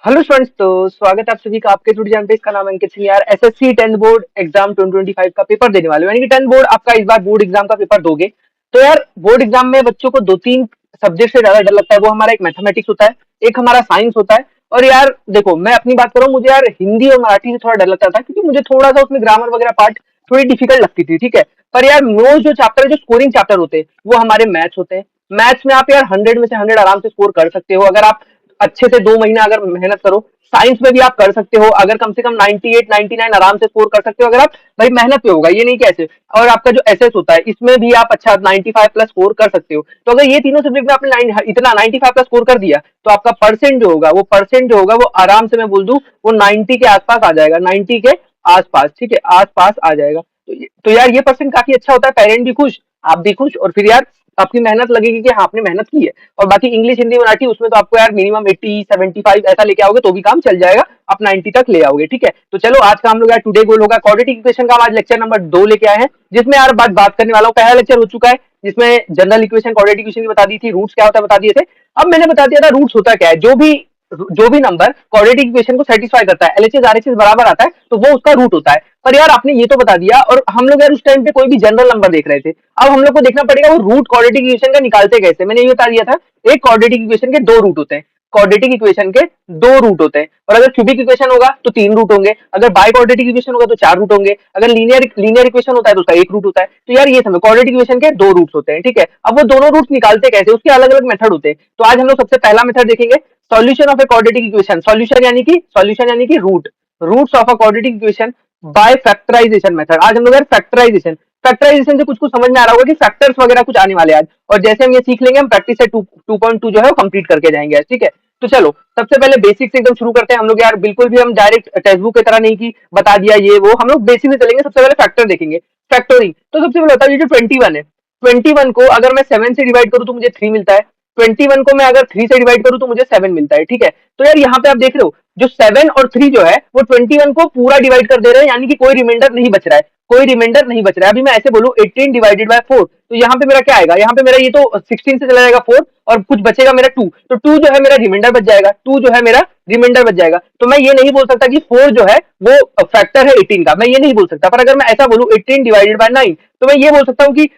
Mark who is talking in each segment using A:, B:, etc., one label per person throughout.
A: Hello students, तो स्वागत है आप सभी का आपके ट्यूटोरियल चैनल पे। इसका नाम है अंकित सिंह। यार एसएससी 10th बोर्ड एग्जाम 2025 का पेपर देने वाले हो, यानी कि 10th बोर्ड आपका इस बार बोर्ड एग्जाम का पेपर दोगे। तो यार बोर्ड एग्जाम में बच्चों को दो तीन सब्जेक्ट से ज्यादा डर लगता है। वो हमारा एक मैथमेटिक्स होता है, एक हमारा साइंस होता है। और यार देखो, मैं अपनी बात करूँ, मुझे यार हिंदी और मराठी से थोड़ा डर लगता था, क्योंकि मुझे थोड़ा सा उसमें ग्रामर वगैरह पार्ट थोड़ी डिफिकल्ट लगती थी। ठीक है, पर यार मोस्ट जो चैप्टर है, जो स्कोरिंग चैप्टर होते हैं, वो हमारे मैथ्स होते हैं। मैथ्स में आप यार 100 में से 100 आराम से स्कोर कर सकते हो, अगर आप अच्छे से 2 महीना अगर मेहनत करो। साइंस में भी आप कर सकते हो, अगर कम से कम 98 99 आराम से स्कोर कर सकते हो, अगर आप भाई मेहनत पे होगा, ये नहीं कैसे। और आपका जो एसएस होता है, इसमें भी आप अच्छा 95 प्लस स्कोर कर सकते हो। तो अगर ये तीनों सब्जेक्ट में आपने इतना 95 प्लस स्कोर कर दिया, तो आपका परसेंट जो होगा, वो परसेंट जो होगा वो आराम से, मैं बोल दूं, वो 90 के आसपास आ जाएगा। 90 के आसपास, ठीक है, आसपास आ जाएगा। तो यार ये परसेंट काफी अच्छा होता है। पेरेंट भी खुश, आप भी खुश, और फिर यार आपकी मेहनत लगेगी कि हाँ आपने मेहनत की है। और बाकी इंग्लिश, हिंदी, मराठी, उसमें तो आपको यार मिनिमम 80 75 ऐसा लेके आओगे तो भी काम चल जाएगा। आप 90 तक ले आओगे। ठीक है, तो चलो आज का हम लोग यार टुडे गोल होगा क्वाड्रेटिक इक्वेशन का। हम आज लेक्चर नंबर 2 लेके आए हैं, जिसमें यार बात करने वाला हूँ। पहला लेक्चर हो चुका है, जिसमें जनरल इक्वेशन, क्वाड्रेटिक इक्वेशन की बता दी थी, रूट्स क्या होता है बता दिए थे। अब मैंने बता दिया था रूट्स होता क्या है। जो भी नंबर क्वाड्रेटिक इक्वेशन को सेटिस्फाई करता है, एलएचएस आरएचएस बराबर आता है, तो वो उसका रूट होता है। पर यार आपने ये तो बता दिया, और हम लोग यार उस टाइम पे कोई भी जनरल नंबर देख रहे थे। अब हम लोग को देखना पड़ेगा वो रूट क्वाड्रेटिक इक्वेशन का निकालते कैसे। मैंने ये बता दिया था, एक क्वाड्रेटिक इक्वेशन के दो रूट होते हैं। क्वाड्रेटिक इक्वेशन के दो रूट होते हैं, और अगर क्यूबिक इक्वेशन होगा तो 3 रूट होंगे, अगर बाय क्वाड्रेटिक इक्वेशन होगा तो 4 रूट होंगे, अगर लीनियर इक्वेशन होता है तो उसका 1 रूट होता है। तो यार ये समझ, क्वाड्रेटिक इक्वेशन के दो रूट्स होते हैं। ठीक है, अब वो दोनों रूट्स निकालते कैसे, उसके अलग अलग मेथड होते हैं। तो आज हम लोग सबसे पहला मेथड देखेंगे, solution of a quadratic equation. Solution यानी कि roots of a quadratic equation by factorization method. आज हम लोग यार फैक्टराइजेशन से कुछ कुछ समझ में आ रहा होगा कि फैक्टर्स वगैरह कुछ आने वाले हैं आज। और जैसे हम ये सीख लेंगे, हम प्रैक्टिस से 2.2 जो है वो कंप्लीट करके जाएंगे आज। ठीक है, तो चलो सबसे पहले बेसिक से एकदम शुरू करते हैं हम लोग। यार बिल्कुल भी हम डायरेक्ट टेक्स्ट बुक की तरह नहीं की बता दिया ये वो, हम लोग बेसिक से चलेंगे। सबसे पहले फैक्टर देखेंगे, फैक्टोरिंग। तो सबसे पहले बताओ, ये जो 21 है, 21 को अगर मैं 7 से डिवाइड करूँ तो मुझे 3 मिलता है। 21 को मैं अगर 3 से डिवाइड करूँ तो मुझे 7 मिलता है। ठीक है, तो यार यहाँ पे आप देख रहे हो, जो 7 और 3 जो है वो 21 को पूरा डिवाइड कर दे रहे हैं, यानी कि कोई रिमाइंडर नहीं बच रहा है, कोई रिमाइंडर नहीं बच रहा है। अभी मैं ऐसे बोलूं 18 डिवाइडेड बाय 4, तो यहाँ पे मेरा क्या आएगा, यहाँ पे मेरा ये तो 16 से चला जाएगा 4, और कुछ बचेगा मेरा 2, तो 2 जो है मेरा रिमाइंडर बच जाएगा। 2 जो है मेरा रिमाइंडर बच जाएगा। तो मैं ये नहीं बोल सकता कि 4 जो है वो फैक्टर है 18 का, मैं ये नहीं बोल सकता। पर अगर मैं ऐसा बोलूं 18 डिवाइडेड बाय 9, तो मैं ये बोल सकता हूँ कि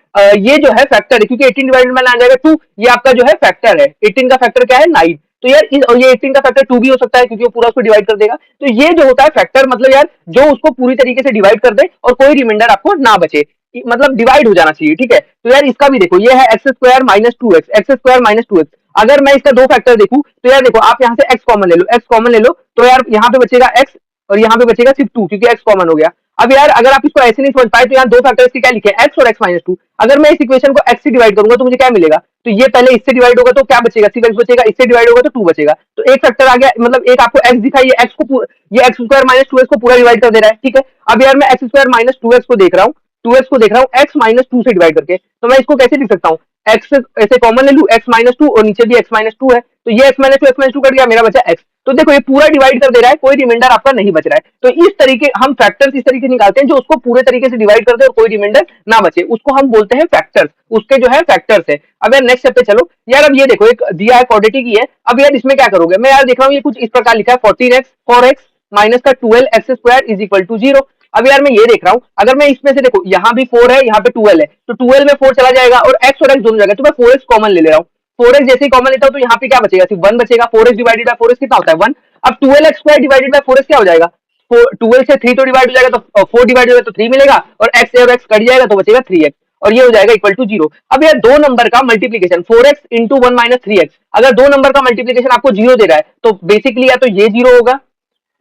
A: ये जो है फैक्टर है, क्योंकि 18 डिवाइडेड बाय 9 आ जाएगा 2, ये आपका जो है फैक्टर है। 18 का फैक्टर क्या है, 9। तो यार और ये 18 का फैक्टर 2 भी हो सकता है, क्योंकि वो पूरा उसको डिवाइड कर देगा। तो ये जो होता है फैक्टर, मतलब यार जो उसको पूरी तरीके से डिवाइड कर दे और कोई रिमाइंडर आपको ना बचे, मतलब डिवाइड हो जाना चाहिए। ठीक है, तो यार इसका भी देखो, ये है x square minus two x, x square minus two x. अगर मैं इसका दो फैक्टर देखूं, तो यार देखो, आप यहाँ से एक्स कॉमन ले लो, एक्स कॉमन ले लो, तो यार यहाँ पे बचेगा एक्स, और यहाँ पे बचेगा सिर्फ 2, क्योंकि एक्स कॉमन हो गया। अब यार अगर आप इसको ऐसे नहीं समझ पाए, तो यहाँ दो फैक्टर्स के क्या लिखे, एक्स और एक्स माइनस टू। अगर मैं इस इक्वेशन को एक्स से डिवाइड करूंगा तो मुझे क्या मिलेगा, तो ये पहले इससे डिवाइड होगा तो क्या बचेगा, सिर्फ एक्स बचेगा, इससे डिवाइड होगा तो 2 बचेगा। तो एक फैक्टर आ गया, मतलब एक आपको एक्स दिखाई, ये एक्स को, ये x square minus two x को पूरा डिवाइड कर दे रहा है। ठीक है, अब यार मैं x square minus two x को देख रहा हूँ, 2x को देख रहा हूँ एक्स माइनस टू से डिवाइड करके, तो मैं इसको कैसे लिख सकता हूँ, एक्स ऐसे कॉमन ले लू, एक्स माइनस टू, और नीचे भी एक्स माइनस टू है, तो ये एक्स माइनस टू कट गया, मेरा बचा एक्स। तो देखो ये पूरा डिवाइड कर दे रहा है, कोई रिमाइंडर आपका नहीं बच रहा है। तो इस तरीके हम फैक्टर्स इस तरीके निकालते हैं, जो उसको पूरे तरीके से डिवाइड कर दे और कोई रिमाइंडर ना बचे, उसको हम बोलते हैं फैक्टर्स। उसके जो है फैक्टर्स है। अब यार नेक्स्ट स्टेप पे चलो। यार अब ये देखो, एक दिया है क्वाड्रेटिक ही है। अब यार इसमें क्या करोगे, मैं यार देख रहा हूँ ये कुछ इस प्रकार लिखा है, 14x 4x माइनस का 12x square is equal to 0। अब यार मैं ये देख रहा हूँ, अगर मैं इसमें से देखो, यहाँ भी 4 है, यहाँ पे 12 है, तो 12 में 4 चला जाएगा और x और x दोनों जगह, तो मैं 4x कॉमन ले रहा हूँ। 4x जैसे ही कॉमन लेता हूँ तो यहाँ पे क्या बचेगा, सिर्फ 1 बचेगा। 4x डिवाइडेड बाय 4x कितना होता है, 1। अब 12x square divided by 4x क्या हो जाएगा, 12 से 3 तो डिवाइड हो जाएगा, तो 4 डिवाइड हो जाएगा तो 3 मिलेगा, और x और x कट जाएगा तो बचेगा 3x, और ये हो जाएगा इक्वल टू 0। अब यार दो नंबर का multiplication 4x into 1 minus 3x, अगर दो नंबर का मल्टीप्लीकेशन आपको 0 दे रहा है, तो बेसिकली या तो ये 0 होगा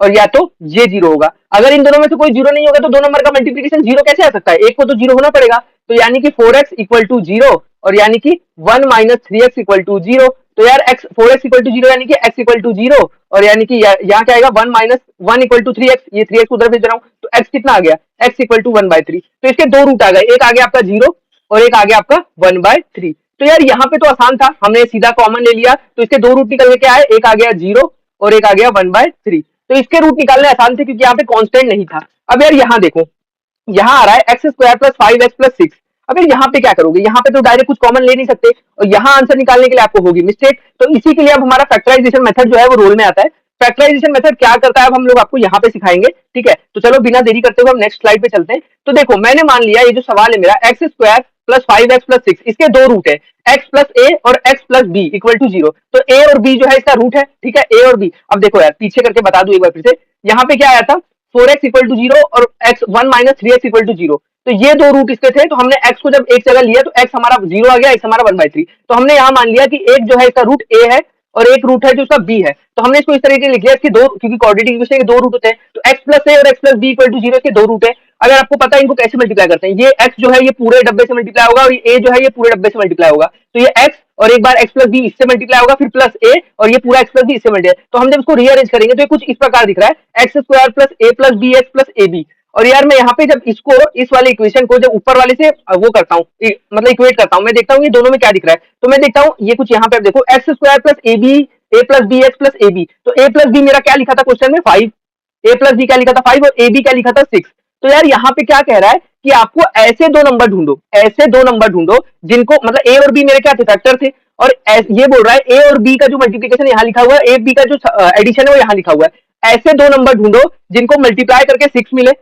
A: और या तो ये 0 होगा। अगर इन दोनों में से कोई 0 नहीं होगा, तो दो नंबर का मल्टीप्लीकेशन 0 कैसे आ सकता है, एक को तो 0 होना पड़ेगा। तो यानी कि 4x इक्वल टू 0, और यानी कि 1 माइनस 3x इक्वल टू 0। तो यार x 4x इक्वल टू 0 यानी कि x इक्वल टू 0, और यानी कि यहाँ क्या आएगा, 1 माइनस 1 इक्वल टू 3x, ये 3x उधर भेज रहा हूँ, तो x कितना आ गया, x इक्वल टू 1/3। तो इसके दो रूट आ गए, एक आ गया आपका 0 और एक आ गया आपका 1/3। तो यार यहाँ पे तो आसान था, हमने सीधा कॉमन ले लिया, तो इसके दो रूट निकल के क्या आए, एक आ गया 0 और एक आ गया 1/3। तो इसके रूट निकालने आसान थे, क्योंकि यहाँ पे कांस्टेंट नहीं था। अब यार यहाँ देखो, यहाँ आ रहा है x square plus 5x plus 6। अब यार यहाँ पे क्या करोगे, यहाँ पे तो डायरेक्ट कुछ कॉमन ले नहीं सकते, और यहाँ आंसर निकालने के लिए आपको होगी मिस्टेक। तो इसी के लिए अब हमारा फैक्टराइजेशन मेथड जो है वो रोल में आता है। फैक्टराइजेशन मेथड क्या करता है अब हम लोग आपको यहाँ पे सिखाएंगे, ठीक है। तो चलो बिना देरी करते हुए हम नेक्स्ट स्लाइड पे चलते हैं। तो देखो मैंने मान लिया ये जो सवाल है मेरा x square plus 5x plus 6, इसके दो रूट है, x प्लस ए और x plus b equal to 0। तो a और b जो है इसका रूट है, ठीक है, a और b। अब देखो यार पीछे करके बता दूं एक बार फिर से, यहाँ पे क्या आया था 4x इक्वल टू 0 और x 1 minus 3x equal to 0। तो ये दो रूट इसके थे, तो हमने x को जब एक जगह लिया तो x हमारा 0 आ गया, x हमारा 1/3। तो हमने यहाँ मान लिया कि एक जो है इसका रूट a है और एक रूट है जो उसका b है। तो हमने इसको इस तरीके से लिख लिया, इसके दो, क्योंकि क्वाड्रेटिक इक्वेशन के दो रूट होते हैं, तो x प्लस a और x plus b equal to 0 के दो रूट है। अगर आपको पता है इनको कैसे मल्टीप्लाई करते हैं, ये x जो है ये पूरे डब्बे से मल्टीप्लाई होगा और ये a जो है ये पूरे डब्बे से मल्टीप्लाई होगा। तो ये x और एक बार x प्लस बी इससे मल्टीप्लाई होगा, फिर प्लस a और ये पूरा x प्लस बी इससे मल्टीप्लाई। तो हम जब इसको रीअरेंज करेंगे तो ये कुछ इस प्रकार दिख रहा है, x square plus a plus b x plus a b. और यार मैं यहाँ पे जब इसको इस वाले इक्वेशन को जब ऊपर वाले से वो करता हूँ, मतलब इक्वेट करता हूँ, मैं देखता हूँ ये दोनों में क्या दिख रहा है। तो मैं देखता हूँ ये कुछ यहाँ पे देखो x square plus a b a plus b x plus a b. तो ए प्लस बी मेरा क्या लिखा था क्वेश्चन में 5, ए प्लस बी क्या लिखा था 5 और ए बी क्या लिखा था 6। तो यार यहाँ पे क्या कह रहा है कि आपको ऐसे दो नंबर ढूंढो, ऐसे दो नंबर ढूंढो जिनको मतलब ए और बी मेरे क्या थे, फैक्टर थे, और ये बोल रहा है ए और बी का जो मल्टीप्लीकेशन यहाँ लिखा हुआ है, ए बी का जो एडिशन है वो यहाँ लिखा हुआ है। ऐसे दो नंबर ढूंढो जिनको मल्टीप्लाई करके 6 मिले,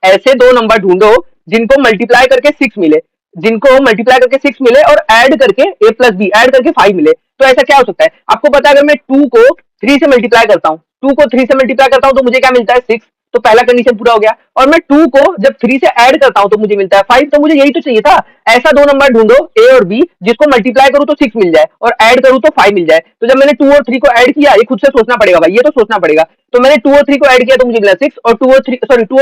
A: ऐसे दो नंबर ढूंढो जिनको मल्टीप्लाई करके 6 मिले, जिनको मल्टीप्लाई करके 6 मिले और ऐड करके a प्लस बी ऐड करके 5 मिले। तो ऐसा क्या हो सकता है आपको पता है, अगर मैं 2 को 3 से मल्टीप्लाई करता हूँ, 2 को 3 से मल्टीप्लाई करता हूँ तो मुझे क्या मिलता है 6। तो पहला कंडीशन पूरा हो गया। और मैं 2 को जब 3 से ऐड करता हूं तो मुझे मिलता है 5। तो मुझे यही तो चाहिए था, ऐसा दो नंबर ढूंढो ए और बी जिसको मल्टीप्लाई करूं तो 6 मिल जाए और ऐड करूं तो 5 मिल जाए। तो जब मैंने 2 और 3 को ऐड किया, ये खुद से सोचना पड़ेगा भाई, ये तो सोचना पड़ेगा। तो मैंने 2 और 3 को ऐड किया तो मुझे मिला 6 और 2 और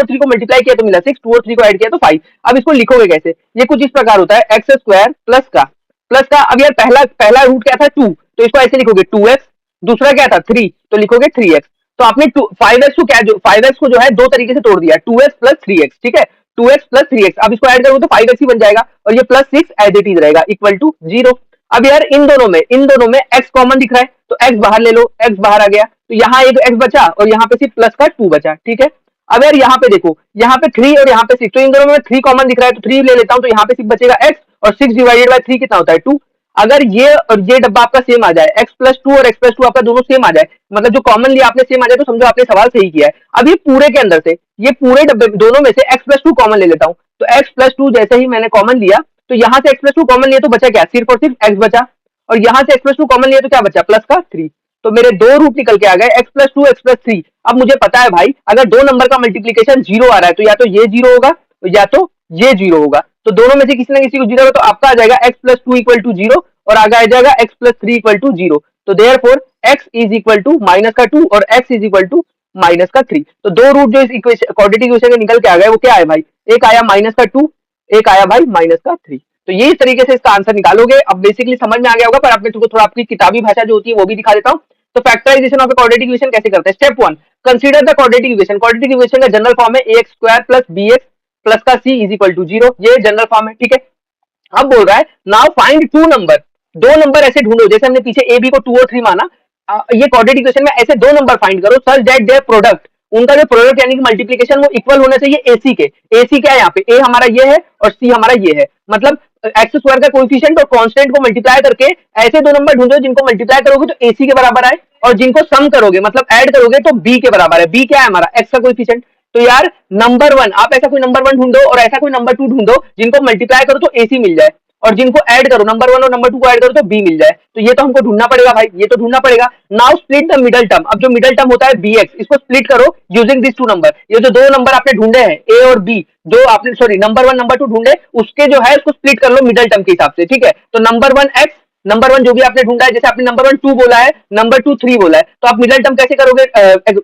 A: 3 को मल्टीप्लाई किया तो मिला 6, 2 और 3 को ऐड किया तो 5। अब इसको लिखोगे कैसे, ये कुछ इस प्रकार होता है एक्स स्क्वायर प्लस का। अब यार पहला रूट क्या था 2, तो इसको ऐसे लिखोगे 2x, दूसरा क्या था 3 तो लिखोगे 3x। तो आपने 5x को क्या, जो 5x को जो है दो तरीके से तोड़ दिया, 2x प्लस 3x, ठीक है, 2x प्लस 3x। अब इसको ऐड करोगे तो 5x ही बन जाएगा और ये प्लस 6 एज इट इज रहेगा इक्वल टू 0। अब यार इन दोनों में x कॉमन दिख रहा है तो x बाहर ले लो, x बाहर आ गया, तो यहाँ एक x बचा और यहाँ पे सिर्फ प्लस का 2 बचा, ठीक है। अब यार यहाँ पे देखो, यहाँ पे 3 और यहाँ पे 6, तो इन दोनों में 3 कॉमन दिख रहा है तो 3 ले लेता हूँ, तो यहाँ पे सिर्फ बचेगा x और 6 डिवाइडेड बाय 3 कितना होता है 2। अगर ये और ये डब्बा आपका सेम आ जाए, x प्लस 2 और x प्लस 2 आपका दोनों सेम आ जाए, मतलब जो कॉमन लिया आपने सेम आ जाए, तो समझो आपने सवाल सही किया है। अब ये पूरे के अंदर से, ये पूरे डब्बे दोनों में से x प्लस 2 कॉमन ले लेता हूँ। तो x प्लस 2 जैसे ही मैंने कॉमन लिया तो यहाँ से x प्लस 2 कॉमन लिया तो बचा क्या, सिर्फ और सिर्फ x बचा, और यहाँ से x प्लस 2 कॉमन लिया तो क्या बचा, प्लस का 3। तो मेरे दो रूट निकल के आ गए, x प्लस 2 x प्लस 3। अब मुझे पता है भाई अगर दो नंबर का मल्टीप्लीकेशन 0 आ रहा है तो या तो ये 0 होगा या तो ये 0 होगा, तो दोनों में से किसी ना किसी को 0 होगा। तो आपका आ जाएगा x प्लस 2 इक्वल टू 0 और आगे आ जाएगा x प्लस 3 इक्वल टू 0। तो therefore x is equal to minus का 2 और x is equal to minus का 3। तो दो रूट जो इस इक्वेशन क्वाड्रेटिक इक्वेशन के निकल के आ गए वो क्या है भाई, एक आया माइनस का 2, एक आया भाई माइनस का 3। तो ये इस तरीके से इसका आंसर निकालोगे। अब बेसिकली समझ में आ गया होगा, पर आपने थोड़ा आपकी किताबी भाषा जो होती है वो भी दिखा देता हूँ। तो फैक्टराइजेशन ऑफ क्वाड्रेटिक इक्वेशन कैसे करते हैं। Step 1, consider the quadratic equation. Quadratic equation का जनरल फॉर्म है ax square plus bx plus का c इज इक्वल टू 0, ये जनरल फॉर्म है, ठीक है। अब बोल रहा है नाउ फाइंड टू नंबर, दो नंबर ऐसे ढूंढो, जैसे हमने पीछे ए बी को 2 और 3 माना, ये क्वाड्रेटिक इक्वेशन में ऐसे दो नंबर फाइंड करो सच दैट देयर प्रोडक्ट, उनका जो प्रोडक्ट यानी कि मल्टीप्लिकेशन वो इक्वल होना चाहिए एसी के। एसी क्या है यहाँ पे, ए हमारा ये है और सी हमारा ये है, मतलब एक्स स्क्वायर का कोएफिशिएंट और कांस्टेंट को मल्टीप्लाई करके ऐसे दो नंबर ढूंढो जिनको मल्टीप्लाई करोगे तो एसी के बराबर आए और जिनको सम करोगे मतलब ऐड करोगे तो बी के बराबर है। बी क्या है हमारा, एक्स का कोएफिशिएंट। तो यार नंबर 1, आप ऐसा कोई नंबर 1 ढूंढो और ऐसा कोई नंबर 2 ढूंढो जिनको मल्टीप्लाई करो तो एसी मिल जाए और जिनको ऐड करो नंबर 1 और नंबर 2 को ऐड करो तो बी मिल जाए। तो ये तो हमको ढूंढना पड़ेगा भाई, ये तो ढूंढना पड़ेगा। Now split the middle term, अब जो मिडल टर्म होता है bx, इसको स्प्लिट करो यूजिंग दिस टू नंबर। ये जो दो नंबर आपने ढूंढे हैं a और b, जो आपने सॉरी नंबर 1 नंबर 2 ढूंढे, उसके जो है उसको स्प्लिट कर लो मिडल टर्म के हिसाब से, ठीक है। तो नंबर 1 x, नंबर 1 जो भी आपने ढूंढा है, जैसे आपने नंबर 1 2 बोला है, नंबर 2 3 बोला है, तो आप मिडल टर्म कैसे करोगे,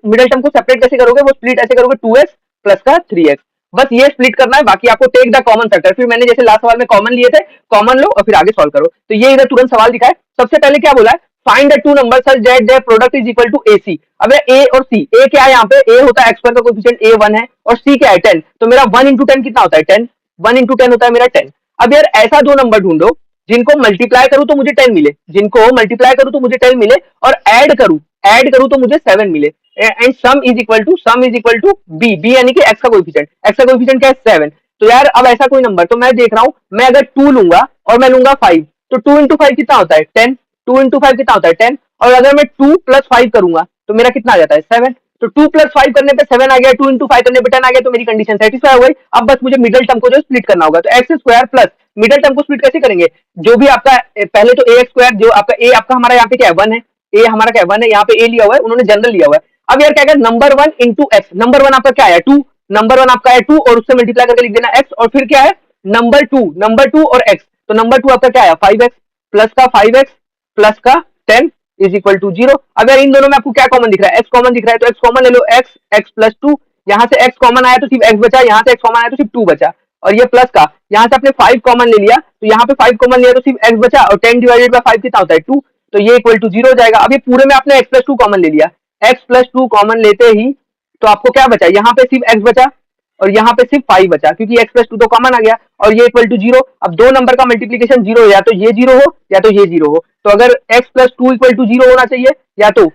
A: मिडल टर्म को सेपरेट कैसे करोगे, वो स्प्लिट ऐसे करोगे 2x प्लस का 3x, बस ये स्प्लिट करना है। बाकी आपको टेक द कॉमन फैक्टर, फिर मैंने जैसे लास्ट सवाल में कॉमन लिए थे, कॉमन लो और फिर आगे सॉल्व करो। तो ये इधर तुरंत सवाल दिखा है। सबसे पहले क्या बोला है, find the two number such that their product is equal to AC। अब ए और सी, ए क्या है यहाँ पे, ए होता है एक्स स्क्वायर का कोएफिशिएंट a 1 है और सी क्या है 10, तो मेरा 1 into 10 कितना होता है 10, 1 into 10 होता है मेरा 10। अब यार ऐसा दो नंबर ढूंढो जिनको मल्टीप्लाई करूं तो मुझे 10 मिले, जिनको मल्टीप्लाई करूं तो मुझे 10 मिले और ऐड करूं तो मुझे 7 मिले, and sum is equal to b यानी कि एक्स का कोएफिशिएंट क्या है 7। तो यार अब ऐसा कोई नंबर, तो मैं देख रहा हूं, मैं अगर 2 लूंगा और मैं लूंगा 5, तो 2 into 5 कितना होता है 10, 2 into 5 कितना होता है 10, और अगर मैं 2 plus 5 करूंगा तो मेरा कितना आ जाता है 7। तो 2 + 5 करने पे 7 आ गया, 2 × 5 करने पे 10 आ गया, तो मेरी कंडीशन सेटिस्फाई हो गई। अब बस मुझे मिडिल टर्म को जो स्प्लिट करना होगा, तो x² प्लस मिडिल टर्म को स्प्लिट कैसे करेंगे, जो भी आपका पहले तो ax² जो आपका a आपका हमारा यहाँ पे क्या है 1 है, a हमारा क्या 1 है, यहाँ पे a लिया हुआ है, उन्होंने जनरल लिया हुआ है। अब यार क्या है नंबर 1 इंटू एक्स, नंबर 1 आपका क्या है 2, नंबर 1 आपका है 2 और उससे मल्टीप्लाई करके लिख देना x, और फिर क्या है नंबर 2 और x, तो नंबर 2 आपका क्या है 5x प्लस का 5x प्लस का 10 इज इक्वल टू 0। अब यार इन दोनों में आपको क्या कॉमन दिख रहा है, x कॉमन दिख रहा है, तो x कॉमन ले लो, x प्लस 2, यहाँ से x कॉमन आया तो सिर्फ x बचा, यहाँ से x कॉमन आया तो सिर्फ 2 बचा, और ये प्लस का यहाँ से आपने 5 कॉमन ले लिया, तो यहाँ पे 5 कॉमन लिया तो सिर्फ x बचा, और 10 डिवाइडेड बाय 5 कितना होता है 2, तो ये इक्वल टू 0 हो जाएगा। अब ये पूरे में आपने x प्लस 2 कॉमन ले लिया, x प्लस 2 कॉमन लेते ही तो आपको क्या बचा, यहाँ पे सिर्फ x बचा और यहाँ पे सिर्फ 5 बचा, क्योंकि x प्लस 2 तो कॉमन आ गया, और ये इक्वल टू 0। अब दो नंबर का मल्टीप्लीकेशन 0 या तो ये 0 हो या तो ये 0 हो, तो अगर x प्लस 2 इक्वल टू 0 होना चाहिए या तो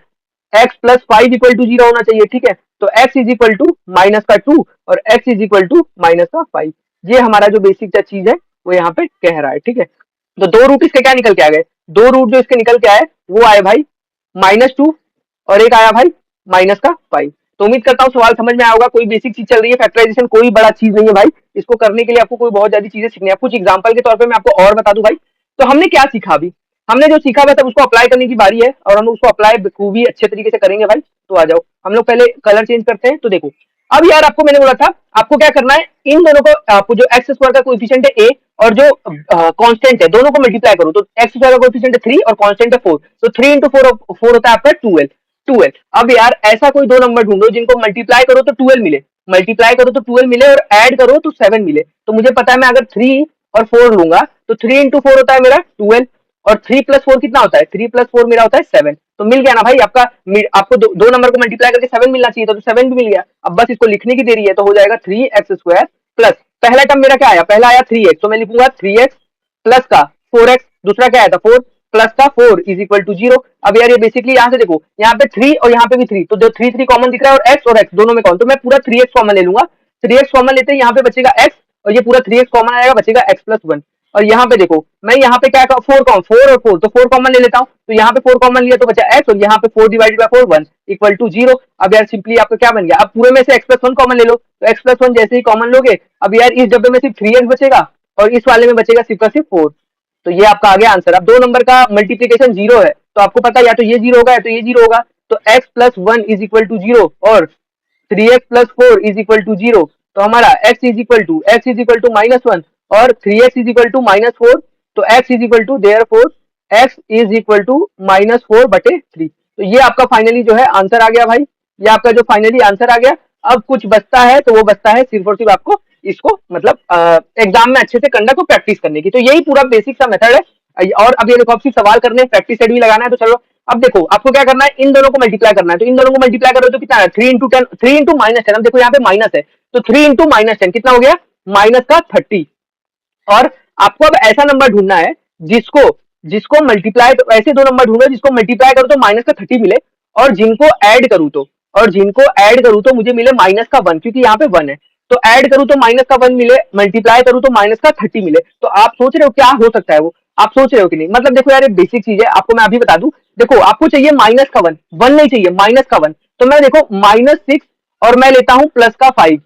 A: x प्लस 5 इक्वल टू 0 होना चाहिए, ठीक है। तो x is equal to minus का 2 और x is equal to minus का 5, ये हमारा जो बेसिक चीज है वो यहाँ पे कह रहा है, ठीक है। तो दो रूट इसके क्या निकल के आ गए, दो रूट जो इसके निकल के आए वो आए भाई -2 और एक आया भाई -5। तो उम्मीद करता हूँ सवाल समझ में आया होगा। कोई बेसिक चीज चल रही है, फैक्टराइजेशन कोई बड़ा चीज नहीं है भाई, इसको करने के लिए आपको कोई बहुत ज्यादा चीजें सीखनी है। कुछ एग्जांपल के तौर पे मैं आपको और बता दूं भाई, तो हमने क्या सीखा अभी, हमने जो सीखा बस अब उसको अप्लाई करने की बारी है, और हम उसको अप्लाई खूबी अच्छे तरीके से करेंगे भाई। तो आ जाओ हम लोग पहले कलर चेंज करते हैं। तो देखो अब यार आपको मैंने बोला था आपको क्या करना है, इन दोनों को आपको जो x² का कोएफिशिएंट है a और जो कांस्टेंट है दोनों को मल्टीप्लाई करो, तो x² का कोएफिशिएंट है 3 और कांस्टेंट है 4, तो 3 × 4 होता है आपका 12। अब यार ऐसा कोई दो नंबर ढूंढो जिनको मल्टीप्लाई करो तो 12 मिले, मल्टीप्लाई करो तो 12 मिले और ऐड करो तो 7 मिले। तो मुझे पता है मैं अगर 3 और 4 लूंगा तो 3 × 4 होता है मेरा 12, और 3 + 4 कितना होता है, 3 + 4 मेरा होता है 7। तो मिल गया ना भाई आपका, आपको दो नंबर को मल्टीप्लाई करके 7 मिलना चाहिए था, तो 7 भी मिल गया। अब बस इसको लिखने की देरी है, तो हो जाएगा 3x² प्लस पहला टर्म मेरा क्या आया, पहला आया 3x, तो मैं लिखूंगा 3x प्लस का 4x, दूसरा क्या आया था 4 प्लस का 4 इज इक्वल टू 0। अब यार ये बेसिकली यहाँ से देखो, यहाँ पे 3 और यहाँ पे भी 3, तो जो 3 कॉमन दिख रहा है और x दोनों में कॉमन, तो मैं पूरा 3x कॉमन ले लूंगा। 3x कॉमन लेते हैं, यहाँ पे बचेगा x और ये पूरा 3x कॉमन आएगा, बचेगा x प्लस 1। और यहाँ पे देखो मैं यहाँ पे क्या 4 और 4, तो 4 कॉमन ले लेता हूँ, तो यहाँ पे 4 कॉमन लिया तो बचा x, और यहाँ पे 4 डिवाइडेड बाय 4 1 इक्वल टू 0। अब यार सिंपली आपका क्या बन गया, अब पूरे में से x प्लस 1 कॉमन ले लो, तो x प्लस 1 जैसे ही कॉमन लोगे, अब यार इस डब्बे में सिर्फ 3x बचेगा और इस वाले में बचेगा सिर्फ 4। तो ये आपका आ गया आंसर। अब दो नंबर का मल्टीप्लीकेशन 0 है, तो आपको पता है या तो ये 0 होगा या तो ये 0 होगा, तो x plus 1 is equal to 0 और 3x plus 4 is equal to 0। तो हमारा x इज इक्वल टू -1 और 3x इज इक्वल टू -4, तो x is equal to therefore x is equal to -4/3। तो ये आपका फाइनली जो है आंसर आ गया भाई, ये आपका जो फाइनली आंसर आ गया। अब कुछ बचता है, तो वो बचता है सिर्फ और सिर्फ आपको इसको मतलब एग्जाम में अच्छे से करना को प्रैक्टिस करने की। तो यही पूरा बेसिक सा मेथड है। और अब ये देखो आप सिर्फ सवाल करने प्रैक्टिस सेट भी लगाना है, तो चलो अब देखो आपको क्या करना है, इन दोनों को मल्टीप्लाई करना है। तो इन दोनों को मल्टीप्लाई करो तो कितना है 3 × 10, 3 × -10। अब देखो यहाँ पे माइनस है, तो 3 × -10 कितना हो गया -30। और आपको अब ऐसा नंबर ढूंढना है जिसको जिसको मल्टीप्लाई, तो ऐसे दो नंबर ढूंढो जिसको मल्टीप्लाई करो तो -30 मिले, और जिनको ऐड करूँ तो मुझे मिले -1, क्योंकि यहाँ पे 1 है, तो ऐड करूँ तो -1 मिले, मल्टीप्लाई करूँ तो -30 मिले। तो आप सोच रहे हो क्या हो सकता है वो, आप सोच रहे हो कि नहीं, मतलब देखो यार ये बेसिक चीज है, आपको मैं अभी बता दूं। देखो आपको चाहिए -1, 1 नहीं चाहिए, -1, तो मैं देखो -6 और मैं लेता हूँ +5,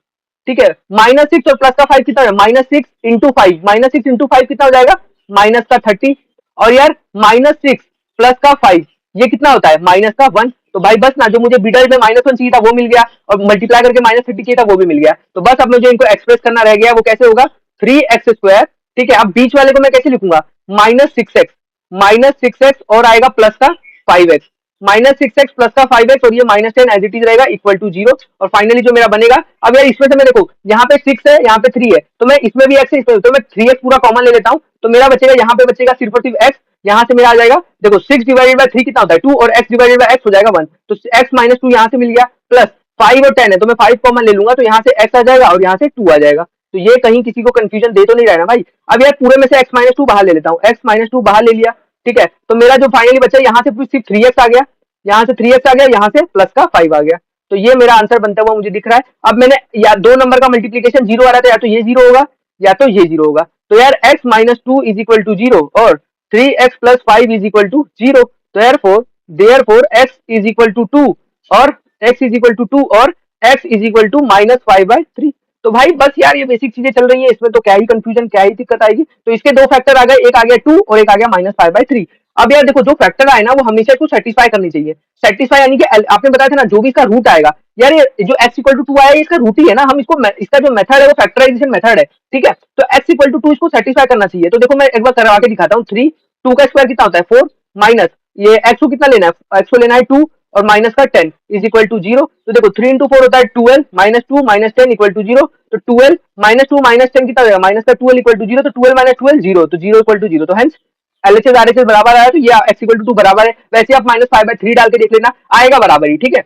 A: ठीक है। -6 और +5 कितना है, -6 × 5, -6 × 5 कितना हो जाएगा -30। और यार -6 +5 ये कितना होता है -1। तो भाई बस ना, जो मुझे मिडल में -1 चाहिए था वो मिल गया, और मल्टीप्लाई करके -30 चाहिए था वो भी मिल गया। तो बस अब मुझे इनको एक्सप्रेस करना रह गया, वो कैसे होगा 3x², ठीक है। अब बीच वाले को मैं कैसे लिखूंगा -6x और आएगा प्लस का 5x, -6x प्लस का 5x और ये -10 एज इट इज रहेगा इक्वल टू 0। और फाइनली जो मेरा बनेगा, अब यार इसमें से मैं देखो यहाँ पे 6 है, यहाँ पे 3 है, तो मैं इसमें भी x है, इसमें तो मैं 3x पूरा कॉमन ले लेता हूँ, तो मेरा बचेगा यहाँ पे बचेगा सिर्फ और सिर्फ x। यहाँ से मेरा आ जाएगा देखो 6 डिवाइडेड बाय 3 कितना होता है 2, और x डिवाइडेड बाय x हो जाएगा 1, तो x - 2 यहाँ से मिल गया, प्लस 5 और 10 है, तो मैं 5 कॉमन ले लूंगा, तो यहाँ से x आ जाएगा और यहाँ से 2 आ जाएगा। तो ये कहीं किसी को कंफ्यूजन दे तो नहीं रहा है ना भाई। अब यार पूरे में से x - 2 बाहर ले लेता हूँ, x - 2 बाहर ले लिया, ठीक है। तो मेरा जो फाइनली बचा यहाँ से सिर्फ 3x आ गया, यहाँ से 3x आ गया, यहाँ से प्लस का 5 आ गया। तो ये मेरा आंसर बनता हुआ मुझे दिख रहा है। अब मैंने या दो नंबर का मल्टीप्लीकेशन 0 आ रहा था, या तो ये 0 होगा या तो ये 0 होगा। तो यार x - 2 इज इक्वल टू 0 और 3x + 5 इज इक्वल टू 0। तो therefore x is equal to 2, और x इज इक्वल टू 2 और x इज इक्वल टू -5/3। तो भाई बस यार ये बेसिक चीजें चल रही है, इसमें तो क्या ही कंफ्यूजन, क्या ही दिक्कत आएगी। तो इसके दो फैक्टर आ गए, एक आ गया 2 और एक आ गया -5/3। अब यार देखो, जो फैक्टर आए ना वो हमेशा इसको सेटिस्फाई करनी चाहिए। सेटिस्फाई यानी कि आपने बताया था ना, जो भी इसका रूट आएगा, यार ये जो x इक्वल टू 2 आया ये इसका रूट ही है ना, हम इसको इसका जो मेथड है वो फैक्टराइजेशन मेथड है, ठीक है। तो x इक्वल टू 2 इसको सेटिस्फाई करना चाहिए। तो देखो मैं एक बार करवा के दिखाता हूँ। 3, 2 का स्क्वायर कितना होता है 4, माइनस ये x को कितना लेना है, x को लेना है 2 और माइनस का 10 इज इक्वल टू 0। तो देखो 3 इंटू 4 होता है 12, माइनस 2 माइनस 10 इक्वल टू 0। तो 12 माइनस 2 माइनस 10 कितना होगा, माइनस का 12 इक्वल टू 0। तो 12 माइनस 12 0, तो 0 इक्वल टू 0। तो हेंस एलएचएस आरएचएस बराबर आया, तो ये x इक्वल टू 2 बराबर है। वैसे आप -5/3 डाल के देख लेना, आएगा बराबर ही, ठीक है।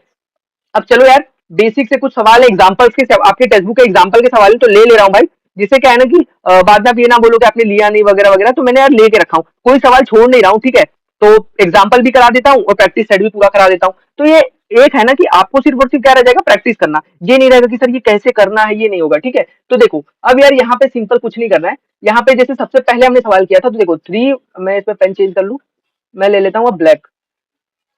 A: अब चलो यार, बेसिक से कुछ सवाल है एग्जांपल्स के, आपके टेक्स्ट बुक के एग्जांपल के सवाल तो ले ले रहा हूँ भाई, जिससे क्या है ना कि बाद में आप ये ना बोलो कि आपने लिया नहीं वगैरह वगैरह। तो मैंने यार लेके रखा हूँ, कोई सवाल छोड़ नहीं रहा हूँ, ठीक है। तो एग्जाम्पल भी करा देता हूँ और प्रैक्टिस सेट भी पूरा करा देता हूँ। तो ये एक है ना कि आपको सिर्फ और सिर्फ क्या रह जाएगा, प्रैक्टिस करना। ये नहीं रहेगा कि सर ये कैसे करना है, ये नहीं होगा, ठीक है। तो देखो अब यार यहाँ पे सिंपल कुछ नहीं करना है। यहाँ पे जैसे सबसे पहले हमने सवाल किया था, तो देखो 3, मैं इसमें पेन चेंज कर लूँ, मैं ले लेता हूँ ब्लैक।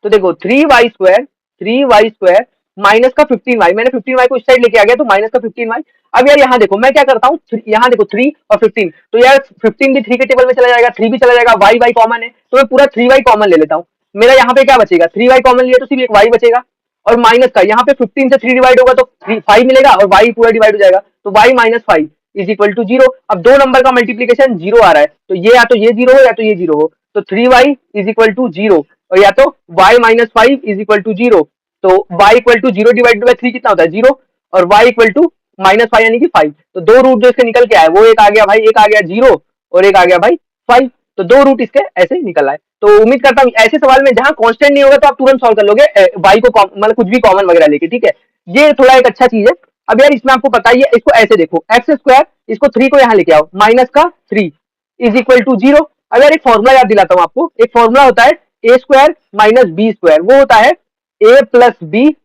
A: तो देखो 3y² माइनस का 15y, मैंने 15y को इस साइड लेके आ गया, तो माइनस का 15y। अब यार यहाँ देखो मैं क्या करता हूँ, यहाँ देखो 3 और 15, तो यार 15 भी 3 के टेबल में चला जाएगा, 3 भी चला जाएगा, y कॉमन है, तो मैं पूरा 3y कॉमन ले लेता हूँ। मेरा यहाँ पे क्या बचेगा, 3y कॉमन लिया तो सिर्फ एक y बचेगा, और माइनस का यहाँ पे 15 से 3 डिवाइड होगा तो 5 मिलेगा, और y पूरा डिवाइड हो जाएगा, तो y minus 5 is equal to 0। अब दो नंबर का मल्टीप्लीकेशन 0 आ रहा है, तो ये या तो ये 0 हो या तो ये 0 हो, तो 3y इज इक्वल टू 0, और या तो y minus 5 is equal to 0। तो y equal to 0 divided by 3 कितना होता है 0, और y इक्वल टू -5 यानी कि 5। तो दो रूट जो इसके निकल के आए वो एक आ गया भाई, एक आ गया 0 और एक आ गया भाई 5। तो दो रूट इसके ऐसे ही निकल आए। तो उम्मीद करता हूँ ऐसे सवाल में जहां कांस्टेंट नहीं होगा तो आप तुरंत सॉल्व कर लोगे, y को मतलब कुछ भी कॉमन वगैरह लेके, ठीक है। ये थोड़ा एक अच्छा चीज है। अब यार इसमें आपको पता ही है, इसको ऐसे देखो, x², इसको 3 को यहाँ लेके आओ, माइनस का 3 इज इक्वल टू 0। अब यार एक फॉर्मूला याद दिलाता हूँ आपको, एक फॉर्मूला होता है a² माइनस b², वो होता है a प्लस बी,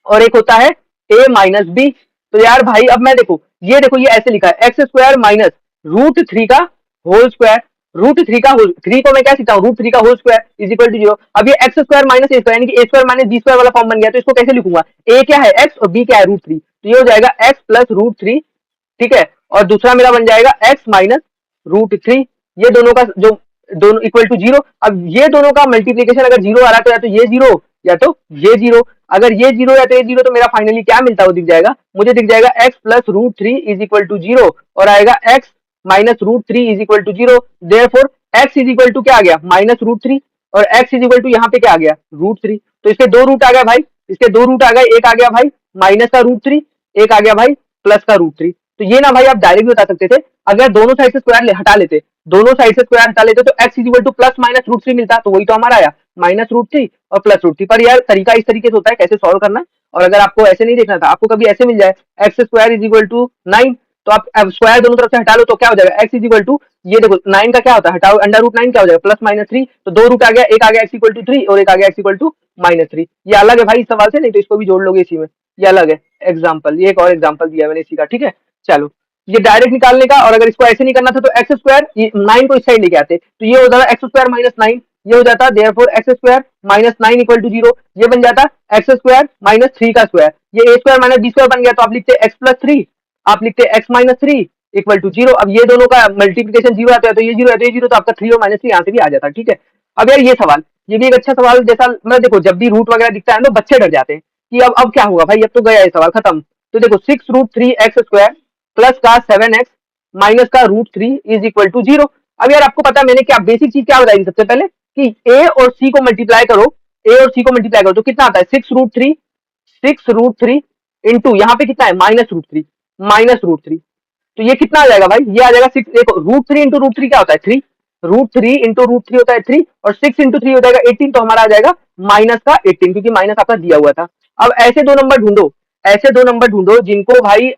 A: और एक होता है a माइनस बी। तो यार भाई अब मैं देखो, ये देखो ये ऐसे लिखा है x² माइनस √3 का होल स्क्वायर, √3 का होल, 3 को मैं क्या सीखता हूँ, √3 का whole square is equal to 0। अब ये x² माइनस a² यानी कि a² माइनस b² वाला फॉर्म बन गया। तो इसको कैसे लिखूंगा, a क्या है x और b क्या है √3, तो ये हो जाएगा x प्लस √3, ठीक है। और दूसरा मेरा बन जाएगा x माइनस √3, ये दोनों का जो दोनों इक्वल टू 0। अब ये दोनों का मल्टीप्लीकेशन अगर 0 आ रहा है तो या तो ये 0 या तो ये 0, अगर ये 0 या तो ये 0, तो मेरा फाइनली क्या मिलता है वो दिख जाएगा, मुझे दिख जाएगा x plus √3 is equal to 0 और आएगा x minus √3 is equal to 0। Therefore x is equal to क्या आ गया, -√3, और x इज इक्वल टू यहाँ पे क्या आ गया, √3। तो इसके दो रूट आ गए भाई, इसके दो रूट आ गए, एक आ गया भाई माइनस का √3, एक आ गया भाई प्लस का √3। तो ये ना भाई आप डायरेक्ट भी बता सकते थे, अगर दोनों साइड से स्क्वायर हटा लेते, दोनों साइड से स्क्वायर हटा लेते तो x is equal two plus minus √3 मिलता, तो वही तो हमारा आया -√3 और प्लस √3। पर यार तरीका इस तरीके से होता है कैसे सॉल्व करना है। और अगर आपको ऐसे नहीं देखना था, आपको कभी ऐसे मिल जाए x² इज इक्वल टू 9, तो आप स्क्वायर दोनों तरफ से हटा लो तो क्या हो जाएगा, x इज इक्वल टू, ये देखो 9 का क्या होता है, हटाओ √9 क्या हो जाएगा, प्लस -3। तो दो रूट आ गया, एक आ गया x इक्वल टू 3 और एक आ गया x इक्वल टू -3। ये अलग है भाई इस सवाल से, नहीं तो इसको भी जोड़ लोगे इसी में, ये अलग है एग्जाम्पल, ये एक और एग्जाम्पल दिया मैंने इसी का, ठीक है। चलो ये डायरेक्ट निकालने का, और अगर इसको ऐसे नहीं करना था तो x², 9 को इस साइड लेके आते, तो ये हो जाता x² माइनस 9, ये हो जाता therefore x² minus 9 equal to 0, ये बन जाता x² माइनस 3 का स्क्वायर, ये a² माइनस b² बन गया, तो आप लिखते x प्लस 3, आप लिखते x माइनस 3 इक्वल टू 0। अब ये दोनों का मल्टीप्लीकेशन 0 आता है, तो ये 0 है तो ये 0, तो आपका 3 और -3 यहाँ से भी आ जाता है, ठीक है। अब यार ये सवाल, ये भी एक अच्छा सवाल, जैसा मतलब देखो जब भी रूट वगैरह दिखता है तो बच्चे डर जाते हैं कि अब क्या होगा भाई, अब तो गया ये सवाल खत्म। तो देखो 6√3x² प्लस का 7x माइनस का √3 इज इक्वल टू 0। अब यार आपको पता है मैंने क्या बेसिक चीज क्या बताई थी सबसे पहले, कि a और c को मल्टीप्लाई करो, a और c को मल्टीप्लाई करो तो कितना आता है 6√3 इंटू यहाँ पे कितना है -√3, तो ये कितना आ जाएगा भाई, ये आ जाएगा 6, देखो √3 इंटू √3 क्या होता है 3, √3 इंटू √3 होता है 3, और 6 इंटू 3 हो जाएगा 18, तो हमारा आ जाएगा माइनस का 18, क्योंकि माइनस आपका दिया हुआ था। अब ऐसे दो नंबर ढूंढो, ऐसे दो नंबर ढूंढो जिनको भाई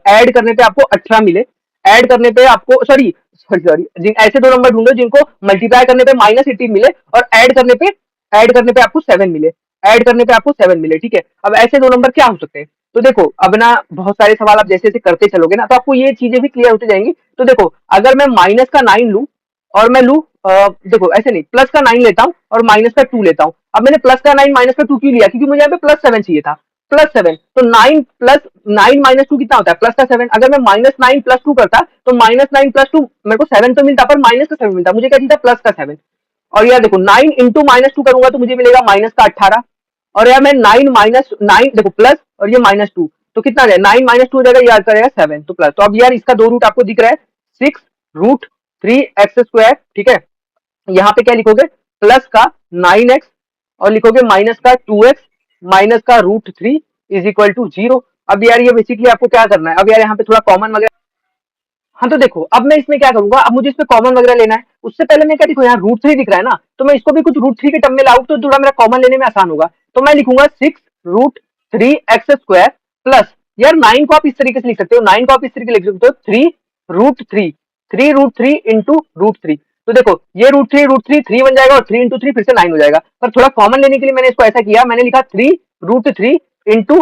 A: ऐड करने पे आपको 18 मिले, ऐड करने पे आपको सॉरी सॉरी सॉरी ऐसे दो नंबर ढूंढो जिनको मल्टीप्लाई करने पे -18 मिले और ऐड करने पे आपको 7 मिले, ऐड करने पे आपको 7 मिले, ठीक है। अब ऐसे दो नंबर क्या हो सकते हैं, तो देखो अब ना बहुत सारे सवाल आप जैसे जैसे करते चलोगे ना तो आपको ये चीजें भी क्लियर होती जाएंगी। तो देखो अगर मैं माइनस का 9 लूं और मैं लूं देखो ऐसे नहीं, प्लस का 9 लेता हूं और माइनस का 2 लेता हूं, अब मैंने प्लस का 9 माइनस का 2 क्यों लिया, क्योंकि मुझे यहाँ पे प्लस 7 चाहिए था, प्लस 7, तो 9 प्लस 9 माइनस 2 कितना होता है, प्लस का 7। अगर मैं माइनस 9 प्लस 2 करता तो माइनस 9 प्लस 2 मेरे को 7 तो मिलता, पर माइनस का 7 मिलता, मुझे क्या चाहिए था, प्लस का 7। और यार देखो 9 इंटू माइनस 2 करूंगा तो मुझे मिलेगा माइनस का 18, और यार मैं 9 माइनस 9 देखो प्लस और ये माइनस 2, तो कितना आ जाए, 9 माइनस 2 हो जाएगा, ये आता रहेगा 7, तो प्लस। तो अब यार इसका दो रूट आपको दिख रहा है, 6 रूट 3 एक्स स्क्वायर, ठीक है। यहाँ पे क्या लिखोगे, प्लस का 9x और लिखोगे माइनस का 2x माइनस का रूट 3 इज इक्वल टू 0। अब यार ये बेसिकली आपको क्या करना है, अब यार यहाँ पे थोड़ा कॉमन वगैरह, हाँ तो देखो अब मैं इसमें क्या करूंगा, अब मुझे इसमें कॉमन वगैरह लेना है, उससे पहले मैं क्या, देखो यहाँ रूट 3 दिख रहा है ना, तो मैं इसको भी कुछ रूट 3 के टर्म में लाऊं तो थोड़ा मेरा कॉमन लेने में आसान होगा। तो मैं लिखूंगा 6 रूट 3 एक्स स्क्वायर प्लस, यार 9 को आप इस तरीके से लिख सकते हो, 9 को आप इस तरीके से लिख सकते हो, 3 रूट 3, 3 रूट 3 इंटू रूट 3। तो देखो ये रूट 3 3 बन जाएगा और 3 इंटू 3 फिर से 9 हो जाएगा, पर थोड़ा कॉमन लेने के लिए मैंने इसको ऐसा किया, मैंने लिखा 3 रूट 3 इंटू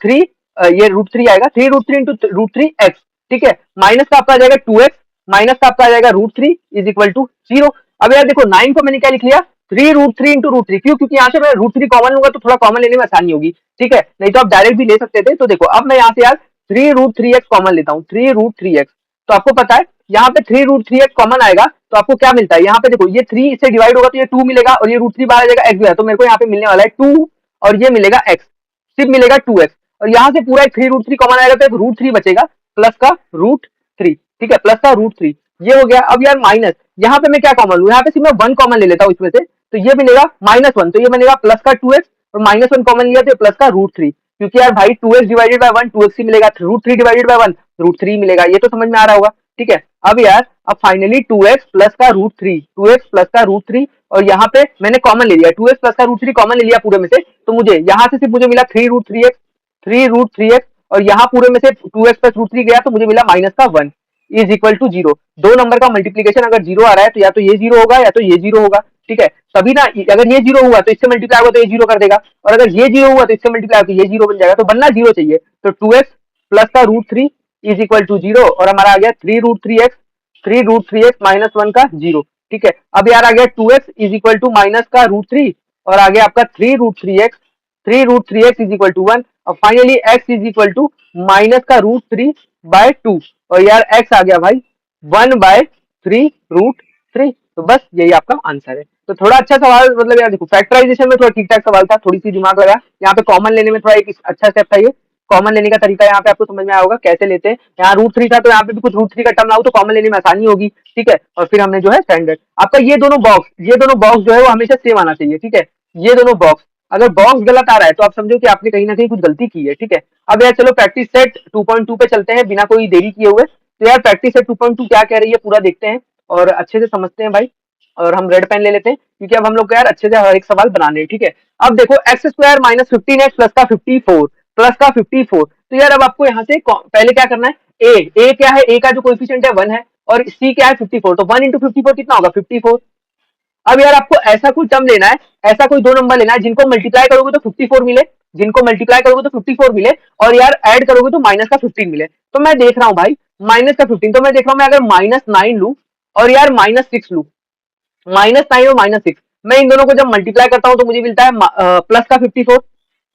A: 3, ये रूट 3 आएगा, 3 रूट 3 इंटू रूट 3 एक्स, ठीक है। माइनस का आपका आ जाएगा 2x माइनस का आपका आ जाएगा रूट 3 इज इक्वल टू 0। अब यार देखो 9 को मैंने क्या लिख लिया, 3 रूट 3 इंटू रूट 3, क्यों, क्योंकि यहाँ से मैं रूट 3 कॉमन लूंगा तो थोड़ा कॉमन लेने में आसानी होगी, ठीक है, नहीं तो आप डायरेक्ट भी ले सकते थे। तो देखो अब मैं यहाँ से यार 3 रूट 3 एक्स कॉमन लेता हूँ, 3 रूट 3 एक्स, तो आपको पता है यहाँ पे 3 रूट 3 एक्स कॉमन आएगा तो आपको क्या मिलता है, यहाँ पे देखो ये 3 इससे डिवाइड होगा तो ये 2 मिलेगा, और ये रूट 3 बाहर आ जाएगा, एक्स, तो मेरे को यहाँ पे मिलने वाला है 2, और ये मिलेगा एक्स, सिर्फ मिलेगा 2x, और यहाँ से पूरा 3 रूट 3 कॉमन आएगा तो एक रूट 3 बचेगा प्लस का रूट 3, ठीक है, प्लस का रूट 3, ये हो गया। अब यार माइनस, यहाँ पे मैं क्या कॉमन लूँ, यहाँ पे सिर्फ मैं 1 कॉमन ले लेता हूँ इसमें से, तो ये मिलेगा -1, तो ये बनेगा प्लस का 2x, और -1 कॉमन लिया तो प्लस का रूट 3, क्योंकि यार भाई 2x डिवाइडेड बाय 1 2x ही मिलेगा, रूट 3 डिवाइडेड बाय 1 रूट 3 मिलेगा, ये तो समझ में आ रहा होगा, ठीक है। अब यार अब फाइनली 2x प्लस का रूट 3, 2x प्लस का रूट 3, और यहाँ पे मैंने कॉमन ले लिया 2x प्लस का रूट 3 कॉमन ले लिया पूरे में से, तो मुझे यहाँ से सिर्फ मुझे मिला 3 रूट 3 एक्स, 3 रूट 3 एक्स, और यहाँ पूरे में से 2x प्लस रूट 3 गया तो मुझे मिला -1 इज इक्वल टू 0। दो नंबर का मल्टीप्लीकेशन अगर 0 आ रहा है तो या तो ये 0 होगा या तो ये 0 होगा, ठीक है। तभी ना, अगर ये 0 हुआ तो इससे मल्टीप्लाई होगा तो ये 0 कर देगा, और अगर ये 0 हुआ तो इससे मल्टीप्लाई होगा तो ये 0 बन जाएगा, तो बनना 0 चाहिए। तो 2x प्लस का रूट 3 इज इक्वल टू 0, और हमारा आ गया 3 रूट 3 एक्स, 3 रूट 3 एक्स -1 का 0, ठीक है। अब यार आ गया 2x is equal to minus का रूट 3, और आ गया आपका 3 root 3 x, 3 root 3 x is equal to 1, और finally x is equal to minus का रूट 3/2, और यार x आ गया भाई 1/3 रूट 3। तो बस यही आपका आंसर है। तो थोड़ा अच्छा सवाल, मतलब यार देखो फैक्टराइजेशन में थोड़ा ठीक ठाक सवाल था, थोड़ी सी दिमाग लगा, यहाँ पे कॉमन लेने में थोड़ा एक अच्छा स्टेप था, ये कॉमन लेने का तरीका यहाँ पे आपको समझ में आया होगा कैसे लेते हैं। यहाँ रूट 3 था तो यहाँ पे भी कुछ रूट 3 का टर्म लाऊं तो कॉमन लेने में आसानी होगी, ठीक है। और फिर हमने जो है स्टैंडर्ड, आपका ये दोनों बॉक्स जो है वो हमेशा सेम आना चाहिए, ठीक है। ये दोनों बॉक्स, अगर बॉक्स गलत आ रहा है तो आप समझो कि आपने कहीं ना कहीं कुछ गलती की है, ठीक है। अब यार चलो प्रैक्टिस सेट 2.2 पे चलते हैं बिना कोई देरी किए हुए। तो यार प्रैक्टिस सेट 2.2 क्या कह रही है पूरा देखते हैं और अच्छे से समझते हैं भाई। और हम रेड पेन ले लेते हैं क्योंकि अब हम लोग को यार अच्छे से हर एक सवाल बनाने हैं, ठीक है। अब देखो एक्स स्क्वायर -15x प्लस का 54 प्लस का 54, तो यार अब आपको यहाँ से पहले क्या करना है, ए क्या है, ए का जो कोएफिशिएंट है 1 है, और सी क्या है 54, तो 1 इंटू 54 कितना होगा 54। अब यार आपको ऐसा कोई टर्म लेना है, ऐसा कोई दो नंबर लेना है जिनको मल्टीप्लाई करोगे तो 54 मिले, जिनको मल्टीप्लाई करोगे तो 54 मिले, और यार ऐड करोगे तो माइनस का 15 मिले। तो मैं देख रहा हूँ भाई माइनस का 15, तो मैं देख रहा हूँ मैं अगर -9 लू और यार -6 लू, -9 और -6, मैं इन दोनों को जब मल्टीप्लाई करता हूँ तो मुझे मिलता है प्लस का 54,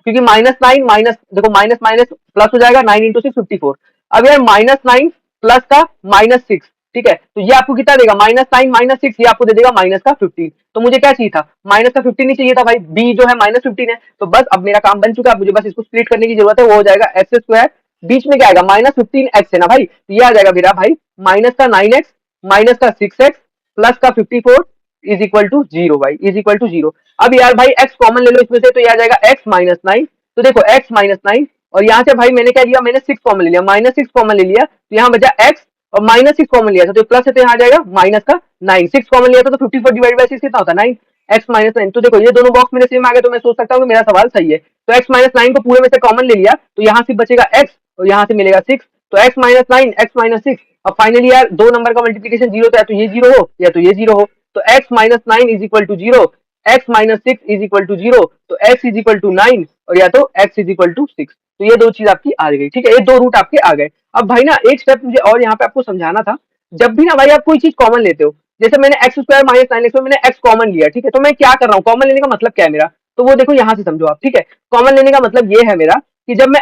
A: क्योंकि -9 माइनस देखो माइनस माइनस प्लस हो जाएगा, 9 इंटू 6 54। अब यार -9 प्लस का -6, ठीक है, तो ये आपको कितना देगा, -9 -6, ये आपको दे देगा माइनस का 15। तो मुझे क्या चाहिए था, माइनस का 15 ही चाहिए था भाई, बी जो है -15 है, तो बस अब मेरा काम बन चुका है, मुझे बस इसको स्प्लिट करने की जरूरत है, वो हो जाएगा एक्स स्क्वायर, बीच में क्या आएगा -15x है ना भाई, तो ये आ जाएगा मेरा भाई माइनस का 9x माइनस का 6x प्लस का 54 इज इक्वल टू 0 भाई, इज इक्वल टू 0। अब यार भाई x कॉमन ले लो इसमें से, तो ये आ जाएगा x -9, तो देखो x -9, और यहाँ से भाई मैंने क्या लिया, मैंने 6 कॉमन ले लिया, -6 कॉमन ले लिया, तो यहाँ बचा x, और -6 कॉमन लिया था तो प्लस है तो यहाँ आ जाएगा माइनस का 9, 6 कॉमन लिया था तो 54 डिवाइड बाय 6 कितना होता है 9, x -9। तो देखो ये दोनों बॉक्स मेरे सेम आ गए, तो मैं सोच सकता हूँ कि मेरा सवाल सही है। तो x -9 को पूरे में से कॉमन ले लिया तो यहाँ से बचेगा x और यहाँ से मिलेगा 6, तो x -9 x -6। अब फाइनली यार दो नंबर का मल्टीप्लीकेशन 0 तो ये 0 हो या तो ये 0 हो, तो x -9 is equal to 0, x -6 is equal to 0, तो x इज इक्वल टू 9 और या तो x इज इक्वल टू 6। तो ये दो चीज आपकी आ गई, ठीक है, ये दो रूट आपके आ गए। अब भाई ना एक स्टेप मुझे और यहाँ पे आपको समझाना था, जब भी ना भाई आप कोई चीज कॉमन लेते हो, जैसे मैंने एक्स स्क्वायर माइनस 9x में मैंने एक्स कॉमन लिया, ठीक है, तो मैं क्या कर रहा हूँ, कॉमन लेने का मतलब क्या है मेरा, तो वो देखो यहाँ से समझो आप, ठीक है। कॉमन लेने का मतलब ये है मेरा कि जब मैं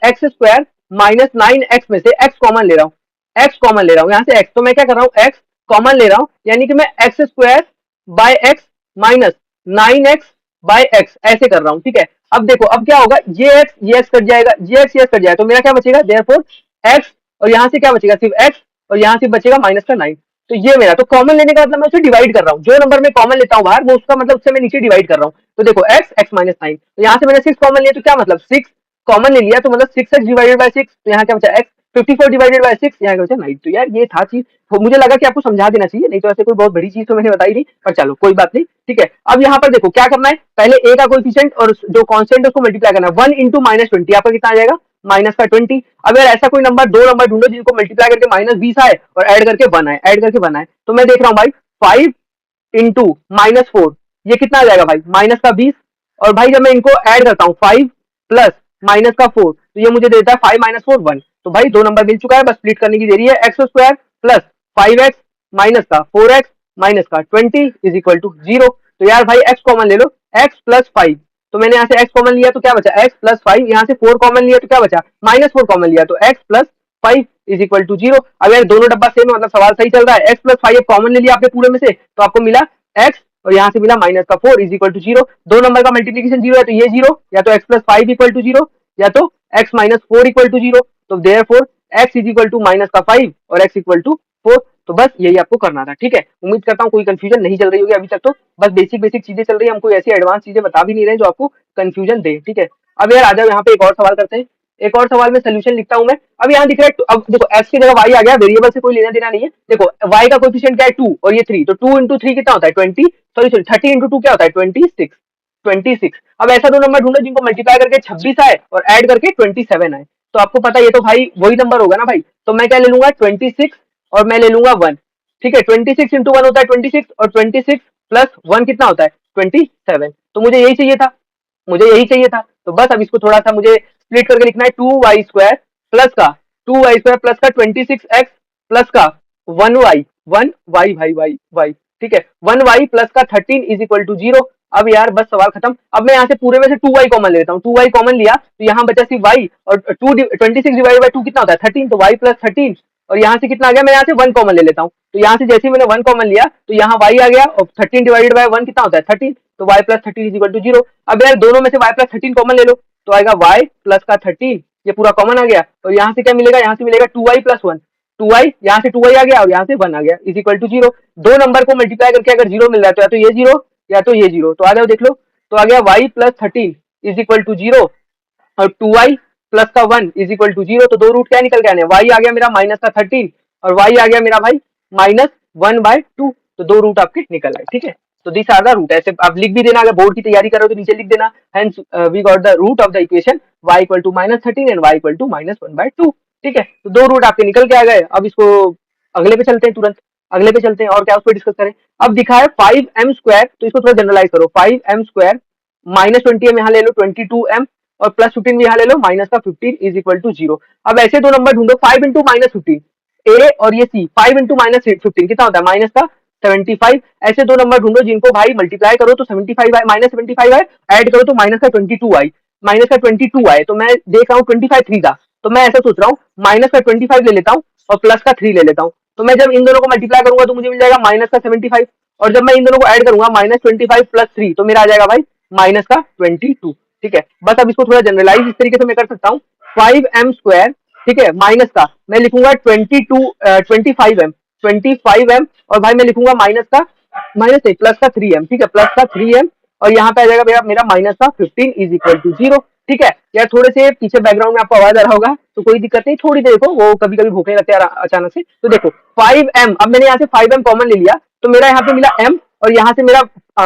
A: एक्स स्क्वायर माइनस 9x में से एक्स कॉमन ले रहा हूँ, एक्स कॉमन ले रहा हूँ यहाँ से एक्स, तो मैं क्या कर रहा हूँ, एक्स कॉमन ले रहा हूँ, यानी कि मैं x square by x minus 9x by x ऐसे कर रहा हूँ, ठीक है। अब देखो अब क्या होगा, ये एक्स कट जाएगा, ये एक्स कट जाएगा, तो मेरा क्या बचेगा, देयरफॉर एक्स, और यहाँ से क्या बचेगा, सिर्फ एक्स, और यहाँ से बचेगा माइनस का 9। तो ये मेरा, तो कॉमन लेने का मतलब मैं उसे डिवाइड कर रहा हूँ, जो नंबर मैं कॉमन लेता हूँ बाहर वो उसका मतलब उससे मैं नीचे डिवाइड कर रहा हूँ। तो देखो एक्स एक्स माइनस 9, तो यहाँ से मैंने 6 कॉमन लिया, तो क्या मतलब 6 कॉमन ले लिया, तो मतलब 6x डिवाइडेड बाय 6, तो यहाँ क्या बचा एक्स, 54 डिवाइडेड बाय 6, यहाँ क्या बचा 9। तो यार ये था चीज, तो मुझे लगा कि आपको समझा देना चाहिए, नहीं तो ऐसे कोई बहुत बड़ी चीज तो मैंने बताई नहीं, पर चलो कोई बात नहीं, ठीक है। अब यहाँ पर देखो क्या करना है, पहले ए का कोएफिशिएंट और जो कांस्टेंट है उसको मल्टीप्लाई करना है, 1 इंटू माइनस 20, आपका कितना आ जाएगा, माइनस का 20। अब यार ऐसा कोई नंबर, दो नंबर ढूंढो जिनको मल्टीप्लाई करके माइनस 20 आए और ऐड करके 1 आए, ऐड करके 1 आए, तो मैं देख रहा हूँ भाई 5 इंटू माइनस 4, ये कितना आ जाएगा भाई, माइनस का 20। और भाई जब मैं इनको ऐड करता हूँ 5 प्लस माइनस का 4, तो ये मुझे देता है 5 माइनस 4 1। तो भाई दो नंबर मिल चुका है, बस स्प्लिट करने की देरी है, x square plus 5x minus का 4x माइनस का 20 इज इक्वल टू 0। तो यार भाई x कॉमन ले लो, x प्लस 5, तो मैंने यहाँ से x कॉमन लिया तो क्या बचा, x प्लस 5, यहाँ से 4 कॉमन लिया तो क्या बचा, माइनस 4 कॉमन लिया, तो x plus 5 is equal to 0। अब यार दोनों डब्बा सेम है, मतलब सवाल सही चल रहा है, x प्लस 5 कॉमन ले लिया आपने पूरे में से, तो आपको मिला x, और यहाँ से मिला माइनस का 4 इज इक्वल टू 0। दो नंबर का मल्टीप्लीकेशन 0 है, तो ये 0, या तो x प्लस 5 इक्वल टू 0, या तो x माइनस 4 इक्वल टू 0। तो therefore x is equal to minus का 5 और x इक्वल टू 4। तो बस यही आपको करना था, ठीक है। उम्मीद करता हूँ कोई कंफ्यूजन नहीं चल रही होगी अभी तक, तो बस बेसिक बेसिक चीजें चल रही है, हम कोई ऐसी एडवांस चीजें बता भी नहीं रहे जो आपको कंफ्यूजन दे, ठीक है। अब यार आ जाओ यहाँ पे एक और सवाल करते हैं, एक और सवाल में सोल्यूशन लिखता हूँ मैं। अब यहाँ दिख रहा है, अब देखो x की जगह y आ गया, वेरिएबल से कोई लेना देना नहीं है। देखो y का कोएफिशिएंट क्या है 2 और ये 3, तो 2 इंटू 3 कितना होता है 20, सॉरी सॉरी 30 इंटू 2 क्या होता है 26, 26। अब ऐसा दो नंबर ढूंढो जिनको मल्टीप्लाई करके 26 आए और ऐड करके 27 आए, तो आपको पता है ये तो भाई वही नंबर होगा ना भाई, तो मैं क्या ले लूंगा 26 और मैं ले लूंगा 1, ठीक है। 26 इंटू 1 होता है 26, और 26 प्लस 1 कितना होता है 27। तो मुझे यही चाहिए था, मुझे यही चाहिए था, तो बस अब इसको थोड़ा सा मुझे स्प्लिट करके लिखना है, 2y स्क्वायर प्लस का 2y स्क्वायर प्लस का 26x प्लस का 1y, 1y भाई y, ठीक है, 1y प्लस का 13 इज इक्वल टू 0। अब यार बस सवाल खत्म। अब मैं यहाँ से पूरे में से 2y कॉमन लेता हूँ, 2y कॉमन लिया तो यहाँ बचा सिर्फ y, और 26 डिवाइड बाय 2 कितना होता है 13, तो y प्लस 13, और यहाँ से कितना आ गया, मैं यहाँ से 1 कॉमन ले लेता हूँ, तो यहाँ से जैसे ही मैंने 1 कॉमन लिया तो यहाँ y आ गया, और 13 डिवाइडेड बाय 1 कितना होता है 13, तो y plus 13 is equal to 0। अब यार दोनों में से y प्लस 13 कॉमन ले लो, तो आएगा y प्लस का 13, ये पूरा कॉमन आ गया, और यहाँ से क्या मिलेगा, यहाँ से मिलेगा 2y प्लस 1, 2y, यहाँ से 2y आ गया और यहाँ से 1 आ गया इज इक्वल टू 0। दो नंबर को मल्टीप्लाई करके अगर 0 मिल रहा है तो या तो ये 0 या तो ये 0, तो आ जाओ देख लो, तो आ गया y plus 13 is equal to 0, और 2y प्लस का 1 इज इक्वल टू 0। तो दो रूट क्या निकल के आने, y आ गया मेरा माइनस का 13 और y आ गया मेरा भाई माइनस 1/2, तो दो रूट आपके निकल आए, ठीक है। तो दिस आर द रूट, ऐसे आप लिख भी देना, अगर बोर्ड की तैयारी करो तो नीचे लिख देना, hence we got the root of the equation y equal to minus 13 and y equal to minus 1/2, ठीक है। तो दो रूट आपके निकल के आ गए। अब इसको अगले पे चलते हैं, तुरंत अगले पे चलते हैं, और क्या उस पर डिस्कस करें। अब दिखा है 5m स्क्वायर, तो इसको थोड़ा जनरलाइज करो, 5m स्क्वायर माइनस 20m यहाँ ले लो 22m, और प्लस 15 भी यहाँ ले लो माइनस का 15 इज इक्वल टू 0। अब ऐसे दो नंबर ढूंढो 5 इंटू माइनस 15, ए और ये सी, 5 इंटू माइनस 15 कितना होता है माइनस का 75। ऐसे दो नंबर ढूंढो जिनको भाई मल्टीप्लाई करो तो 75 आए, माइनस 75 आए, ऐड करो तो माइनस का 22 आई, माइनस का 22 आए, तो मैं देख रहा हूँ 25 3 था, तो मैं ऐसा सोच रहा हूँ माइनस का 25 ले लेता हूँ और प्लस का 3 ले लेता हूँ, तो मैं जब इन दोनों को मल्टीप्लाई करूंगा तो मुझे मिल जाएगा माइनस का 75, और जब मैं इन दोनों को ऐड करूंगा माइनस 25 प्लस 3, तो मेरा आ जाएगा भाई माइनस का 22, ठीक है। बस अब इसको थोड़ा जनरलाइज इस तरीके से मैं कर सकता हूँ, 5m स्क्वायर, ठीक है, माइनस का मैं लिखूंगा 25m और भाई मैं लिखूंगा माइनस का, माइनस नहीं प्लस का 3m, ठीक है, प्लस का 3m, और यहाँ पे आ जाएगा मेरा मेरा माइनस का 15 इज इक्वल टू 0, ठीक है। यार थोड़े से पीछे बैकग्राउंड में आपको आवाज आ रहा होगा तो कोई दिक्कत नहीं, थोड़ी देर देखो, वो कभी कभी भूखने लगते हैं अचानक से। तो देखो 5m, अब मैंने यहाँ से 5m कॉमन ले लिया, तो मेरा यहाँ पे मिला m, और यहाँ से मेरा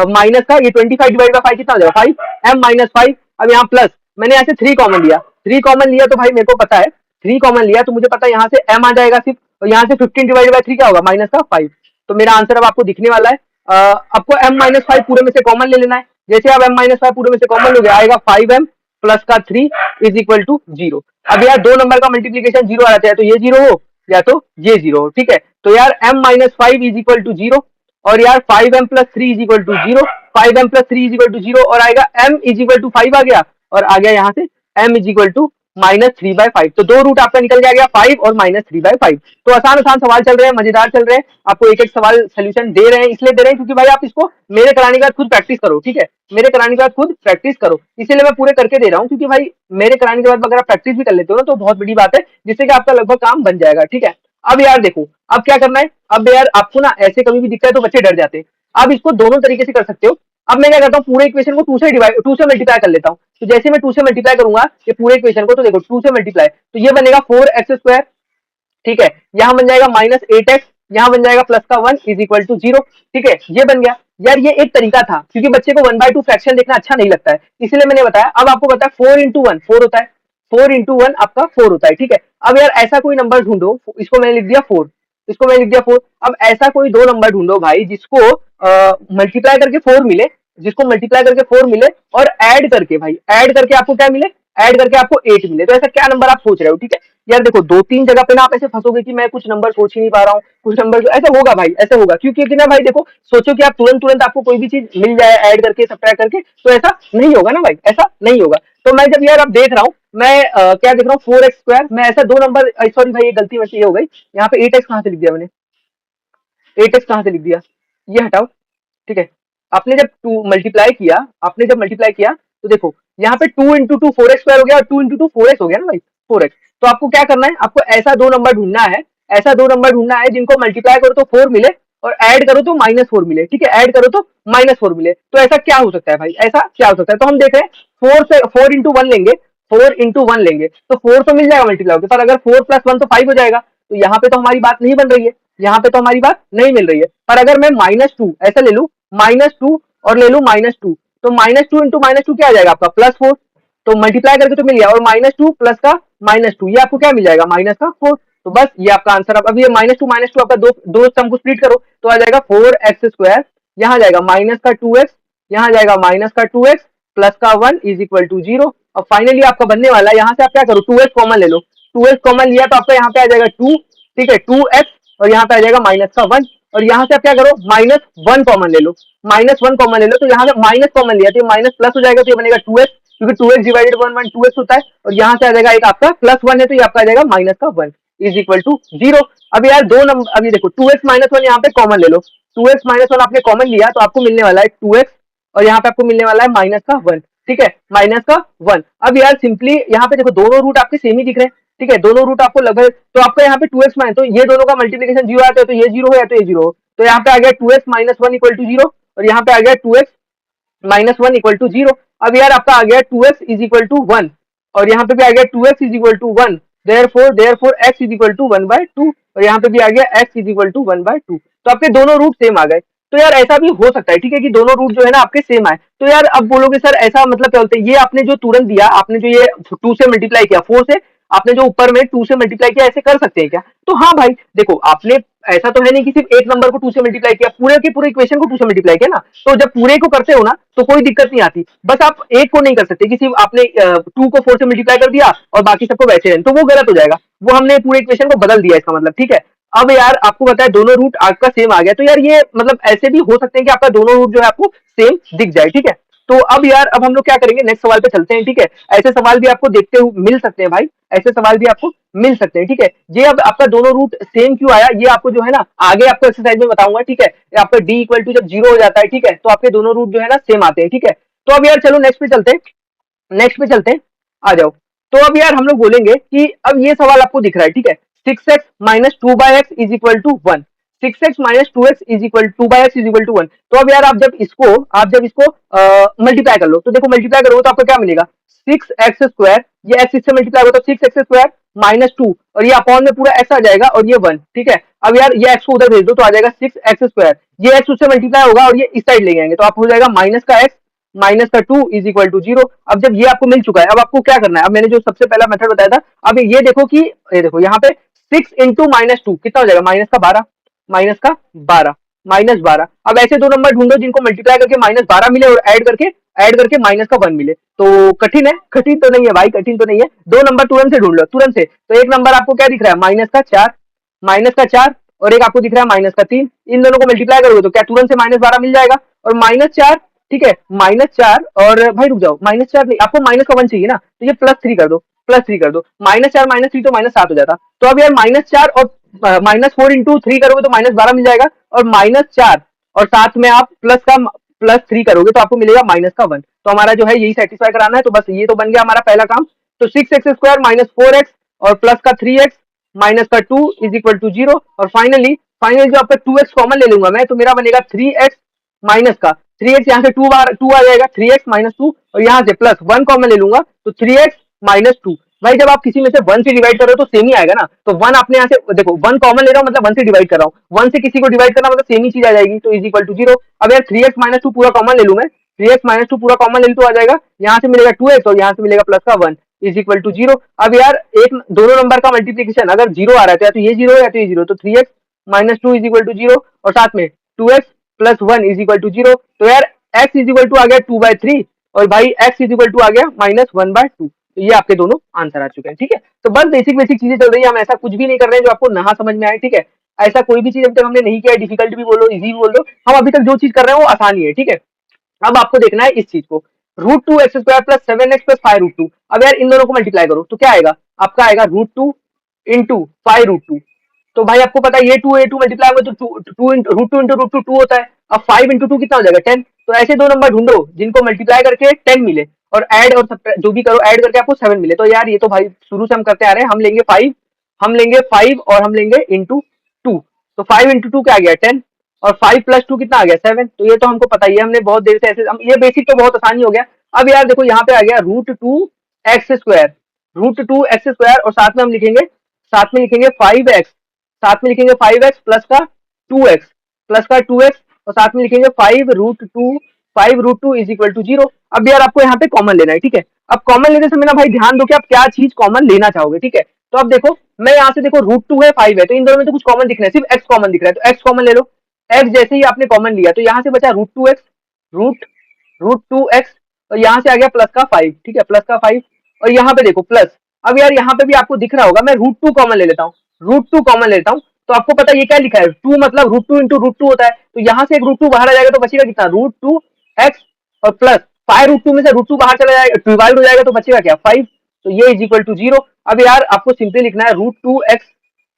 A: माइनस का ये 25 डिवाइड बाय 5 कितना हो जाएगा 5m माइनस 5। अब यहाँ प्लस मैंने यहाँ से 3 कॉमन लिया, 3 कॉमन लिया तो भाई मेरे को पता है 3 कॉमन लिया तो मुझे पता है यहाँ से m आ जाएगा सिर्फ, और यहाँ से 15 डिवाइड बाय 3 क्या होगा माइनस का 5। तो मेरा आंसर अब आपको दिखने वाला है, आपको m माइनस 5 पूरे में से कॉमन ले लेना है। जैसे आप m माइनस 5 पूरे में से कॉमन लोगे आएगा 5m प्लस का 3 इज इक्वल टू 0। अब यार दो नंबर का मल्टीप्लीकेशन 0 आ जाता है, तो ये 0 हो या तो ये 0 हो, ठीक है। तो यार m minus 5 is equal to 0, और यार 5m plus 3 is equal to 0, 5m plus 3 is equal to 0 और आएगा m इज इक्वल टू 5 आ गया और आ गया यहाँ से m इज इक्वल टू -3/5। तो दो रूट आपका निकल के आ गया 5 और -3/5। तो आसान आसान सवाल चल रहे हैं, मजेदार चल रहे हैं, आपको एक एक सवाल सोल्यूशन दे रहे हैं, इसलिए दे रहे हैं क्योंकि भाई आप इसको मेरे कराने के बाद खुद प्रैक्टिस करो, ठीक है, मेरे कराने के बाद खुद प्रैक्टिस करो, इसीलिए मैं पूरे करके दे रहा हूँ, क्योंकि भाई मेरे कराने के बाद अगर आप प्रैक्टिस भी कर लेते हो ना तो बहुत बड़ी बात है, जिससे कि आपका लगभग काम बन जाएगा, ठीक है। अब यार देखो, अब क्या करना है, अब यार आपको ना ऐसे कभी भी दिखता है तो बच्चे डर जाते हैं, अब इसको दोनों तरीके से कर सकते हो। अब मैं क्या करता हूँ, पूरे इक्वेशन को 2 से मल्टीप्लाई कर लेता हूँ। तो जैसे मैं 2 से मल्टीप्लाई करूंगा ये पूरे इक्वेशन को, तो देखो 2 से मल्टीप्लाई, तो ये बनेगा 4x², ठीक है, यहाँ बन जाएगा -8x, यहाँ बन जाएगा प्लस का 1 इज इक्वल टू 0, ठीक है, ये बन गया। यार ये एक तरीका था, क्योंकि बच्चे को 1/2 फ्रैक्शन देखना अच्छा नहीं लगता है, इसलिए मैंने बताया। अब आपको पता है 4 इंटू 1 4 होता है, 4 इंटू 1 आपका 4 होता है, ठीक है। अब यार ऐसा कोई नंबर ढूंढो, इसको मैंने लिख दिया 4, इसको मैंने लिख दिया 4। अब ऐसा कोई दो नंबर ढूंढो भाई जिसको मल्टीप्लाई करके 4 मिले, जिसको मल्टीप्लाई करके 4 मिले और ऐड करके, भाई ऐड करके आपको क्या मिले, ऐड करके आपको 8 मिले। तो ऐसा क्या नंबर आप सोच रहे हो, ठीक है। यार देखो, दो तीन जगह पे ना आप ऐसे फंसोगे कि मैं कुछ नंबर सोच ही नहीं पा रहा हूँ, कुछ नंबर ऐसा होगा भाई, ऐसा होगा, क्योंकि ना भाई देखो, सोचो कि आप तुरंत तुरंत आपको कोई भी चीज मिल जाए ऐड करके सब्ट्रैक्ट करके, तो ऐसा नहीं होगा ना भाई, ऐसा नहीं होगा। तो मैं जब यार अब देख रहा हूँ, मैं क्या देख रहा हूँ 4x², मैं ऐसा दो नंबर, सॉरी भाई ये गलती वैसे ये हो गई, यहाँ पे 8x कहाँ से लिख दिया मैंने, 8x कहाँ से लिख दिया, ये हटाओ, ठीक है। आपने जब टू मल्टीप्लाई किया, आपने जब मल्टीप्लाई किया तो देखो यहाँ पे 2 इंटू 2 4x² हो गया और 2 इंटू 2 4x हो गया ना भाई, 4x। तो आपको क्या करना है, आपको ऐसा दो नंबर ढूंढना है, ऐसा दो नंबर ढूंढना है जिनको मल्टीप्लाई करो तो 4 मिले और ऐड करो तो -4 मिले, ठीक है, ऐड करो तो -4 मिले। तो ऐसा क्या हो सकता है भाई, ऐसा क्या हो सकता है, तो हम देख रहे हैं 4 इंटू 1 लेंगे, 4 इंटू 1 लेंगे तो 4 तो मिल जाएगा मल्टीप्लाई होकर, पर अगर 4 प्लस 1 तो 5 हो जाएगा, तो यहाँ पे तो हमारी बात नहीं बन रही है, यहाँ पे तो हमारी बात नहीं मिल रही है। पर अगर मैं -2 ऐसा ले लू, -2 और ले लू -2, तो -2 इंटू -2 क्या आ जाएगा आपका +4, तो मल्टीप्लाई करके तो मिल गया, और -2 प्लस का -2 ये आपको क्या मिल जाएगा, -4। तो बस ये आपका आंसर। अब ये -2 आपका दो दो सम को स्प्लिट करो तो आ जाएगा 4x², यहाँ जाएगा -2x, यहाँ जाएगा -2x प्लस का 1 इज इक्वल टू 0। अब फाइनली आपका बनने वाला है, यहाँ से आप क्या करो 2x कॉमन ले लो, 2x कॉमन लिया तो आपका यहाँ पे आ जाएगा 2, ठीक है, 2x और यहाँ पे आ जाएगा -1, और यहाँ से आप क्या करो -1 कॉमन ले लो, -1 कॉमन ले लो, तो यहाँ से माइनस कॉमन लिया तो ये माइनस प्लस हो जाएगा, तो ये बनेगा 2x, क्योंकि 2x डिवाइडेड 1 2x होता है, और यहाँ से आ जाएगा एक आपका +1 है तो ये आपका आ जाएगा -1 इज इक्वल टू 0। अब यार दो नंबर, अब ये देखो 2x -1 यहाँ पे कॉमन ले लो, 2x -1 आपने कॉमन लिया तो आपको मिलने वाला है 2x, और यहाँ पे आपको मिलने वाला है -1, ठीक है, -1। अब यार सिंपली यहाँ पे देखो दोनों रूट आपके सेम ही दिख रहे हैं, ठीक है, दोनों रूट आपको लगभग, तो आपका यहाँ पे 2x माइनस, तो ये दोनों का मल्टीप्लीकेशन 0 आता है तो ये 0 हो या तो ये 0 हो, तो यहाँ पे आ गया 2x -1 इक्वल टू 0, और यहाँ पे आ गया 2x -1 इक्वल टू 0। अब यार आपका आ गया 2x इज इक्वल टू 1, और यहाँ पे भी आ गया 2x is equal to 1, therefore x is equal to 1/2, और यहाँ पे भी आ गया x इज इक्वल टू 1/2। तो आपके दोनों रूट सेम आ गए। तो यार ऐसा भी हो सकता है, ठीक है, कि दोनों रूट जो है ना आपके सेम आए। तो यार अब बोलोगे सर ऐसा मतलब क्या बोलते हैं, ये आपने जो तुरंत दिया, आपने जो ये 2 से मल्टीप्लाई किया 4 से, आपने जो ऊपर में 2 से मल्टीप्लाई किया, ऐसे कर सकते हैं क्या? तो हाँ भाई देखो, आपने ऐसा तो है नहीं कि सिर्फ एक नंबर को 2 से मल्टीप्लाई किया, पूरे के पूरे इक्वेशन को 2 से मल्टीप्लाई किया ना, तो जब पूरे को करते हो ना तो कोई दिक्कत नहीं आती। बस आप एक को नहीं कर सकते कि सिर्फ आपने 2 को 4 से मल्टीप्लाई कर दिया और बाकी सबको वैसे रहने, तो वो गलत हो जाएगा, वो हमने पूरे इक्वेशन को बदल दिया इसका मतलब, ठीक है। अब यार आपको पता है दोनों रूट आपका सेम आ गया, तो यार ये मतलब ऐसे भी हो सकते हैं कि आपका दोनों रूट जो है आपको सेम दिख जाए, ठीक है। तो अब यार अब हम लोग क्या करेंगे, नेक्स्ट सवाल पे चलते हैं, ठीक है। ऐसे सवाल भी आपको देखते हुए मिल सकते हैं भाई, ऐसे सवाल भी आपको मिल सकते हैं, ठीक है। ये अब आपका दोनों रूट सेम क्यों आया, ये आपको जो है ना आगे आपको एक्सरसाइज में बताऊंगा, ठीक है। आपका d इक्वल टू जब 0 हो जाता है, ठीक है, तो आपके दोनों रूट जो है ना सेम आते हैं, ठीक है। तो अब यार चलो नेक्स्ट पे चलते हैं, नेक्स्ट पे चलते हैं, आ जाओ। तो अब यार हम लोग बोलेंगे कि अब ये सवाल आपको दिख रहा है, ठीक है, 6x minus 2/x is equal to 1, 6x minus 2x is equal 2/x is equal to 1। तो अब यार आप जब इसको मल्टीप्लाई कर लो, तो देखो मल्टीप्लाई करोगे तो आपको क्या मिलेगा 6x², ये x इससे मल्टीप्लाई होगा तो 6x² -2, और ये अपॉन में पूरा x आ जाएगा और ये 1, ठीक है। अब यार ये x को उधर भेज दो तो आ जाएगा 6x², ये x उससे मल्टीप्लाई होगा और ये इस साइड ले जाएंगे तो आप हो जाएगा माइनस का x माइनस का 2 इज इक्वल टू 0। अब जब ये आपको मिल चुका है, अब आपको क्या करना है, अब मैंने जो सबसे पहला मेथड बताया था, अब ये देखो कि ये देखो यहाँ पे 6 इंटू -2 कितना हो जाएगा -12, -12। अब ऐसे दो नंबर ढूंढो जिनको मल्टीप्लाई करके -12 मिले और ऐड करके -1 मिले। तो कठिन है, कठिन तो नहीं है भाई, कठिन तो नहीं है, दो नंबर तुरंत से ढूंढ लो, तुरंत से। तो एक नंबर आपको क्या दिख रहा है -4, और एक आपको दिख रहा है -3। इन दोनों को मल्टीप्लाई करोगे तो क्या तुरंत से -12 मिल जाएगा। और -4, ठीक है, -4 और भाई रुक जाओ, -4 नहीं, आपको माइनस का 1 चाहिए ना, तो ये +3 कर दो, +3 कर दो, -4 -3 तो -7 हो जाता। तो अब यार -4 और -4 इंटू 3 करोगे तो -12 मिल जाएगा। और -4 और साथ में आप +3 करोगे तो आपको मिलेगा -1। तो हमारा जो है यही सेटिस्फाई कराना है। तो बस ये तो बन गया हमारा पहला काम। तो 6x² -4x और प्लस का 3x माइनस का 2 इज इक्वल टू 0। और फाइनली जो आपका 2x कॉमन ले लूंगा मैं, तो मेरा बनेगा 3x माइनस का 3x, यहाँ से 2 आ जाएगा, 3x -2, और यहाँ से +1 कॉमन ले लूंगा तो 3x -2। भाई जब आप किसी में से 1 से डिवाइड कर रहे हो तो सेम ही आएगा ना। तो 1 आपने यहाँ से देखो, 1 कॉमन ले रहा हूँ मतलब 1 से डिवाइड कर रहा हूँ, 1 से किसी को डिवाइड करना मतलब सेम ही चीज आ जाएगी, तो इज इक्वल टू 0। अब यार 3x -2 पूरा कॉमन ले लूं मैं, 3x -2 पूरा कॉमन ले लूं तो आ जाएगा, यहाँ से मिलेगा 2x और यहाँ से मिलेगा प्लस का 1 इज इक्वल टू 0। अब यार एक दोनों नंबर का मल्टीप्लीकेशन अगर 0 आ रहा है तो या तो ये 0 है या तो ये 0, तो 3x -2 इज इक्वल टू 0 और साथ में 2x + 1 इज इक्वल टू 0। तो यार x इज इक्वल टू आ गया 2/3 और भाई x इज इक्वल टू आ गया -1/2। तो ये आपके दोनों आंसर आ चुके हैं। ठीक है, तो बस बेसिक बेसिक चीजें चल रही है, हम ऐसा कुछ भी नहीं कर रहे हैं जो आपको ना समझ में आए। ठीक है, ऐसा कोई भी चीज अभी तक हमने नहीं किया है, डिफिकल्ट भी बोलो इजी भी बोल दो, हम अभी तक जो चीज कर रहे हैं वो आसान ही है। ठीक है, अब आपको देखना है इस चीज को, √2x² + 7x + 5√2। अब यार इन दोनों को मल्टीप्लाई करो तो क्या आएगा, आपका आएगा √2 इंटू 5√2। तो भाई आपको पता है ये 2 मल्टीप्लाई होगा तो √2 इंटू √2 2 होता है। अब 5 इंटू 2 कितना हो जाएगा 10। तो ऐसे दो नंबर ढूंढो जिनको मल्टीप्लाई करके 10 मिले और ऐड और जो भी करो ऐड करके आपको 7 मिले। तो यार ये तो भाई शुरू से हम करते आ रहे हैं, हम लेंगे 5 और हम लेंगे इंटू 2। तो 5 इंटू 2 क्या आ गया 10 और 5 + 2 कितना आ गया 7। तो ये तो हमको पता ही है, हमने बहुत देर से ऐसे ये बेसिक तो बहुत आसानी हो गया। अब यार देखो यहाँ पे आ गया √2x² और साथ में लिखेंगे 5x, प्लस का 2x और साथ में लिखेंगे 5√2 इज इक्वल टू 0। अब यार आपको यहाँ पे कॉमन लेना है। ठीक है, अब कॉमन लेने से मेरा भाई ध्यान दो कि आप क्या चीज कॉमन लेना चाहोगे। ठीक है, तो अब देखो मैं यहाँ से देखो √2 है 5 है, तो इन दोनों में तो कुछ कॉमन दिख रहा है, सिर्फ x कॉमन दिख रहा है, तो x कॉमन ले लो। x जैसे ही आपने कॉमन लिया तो यहाँ से बचा √2x और यहाँ से आ गया प्लस का 5। ठीक है, प्लस का 5 और यहाँ पे देखो प्लस। अब यार यहाँ पे भी आपको दिख रहा होगा, मैं √2 कॉमन ले लेता हूँ, तो आपको पता है ये क्या लिखा है 2 मतलब √2 इंटू √2 होता है। तो यहाँ से एक √2 बाहर आ जाएगा तो बचेगा कितना √2x और प्लस 5√2 में से √2 बाहर चला जाएगा, डिवाइड हो जाएगा तो बचेगा क्या 5। तो ये इज इक्वल टू 0। अब यार आपको सिंपली लिखना है √2x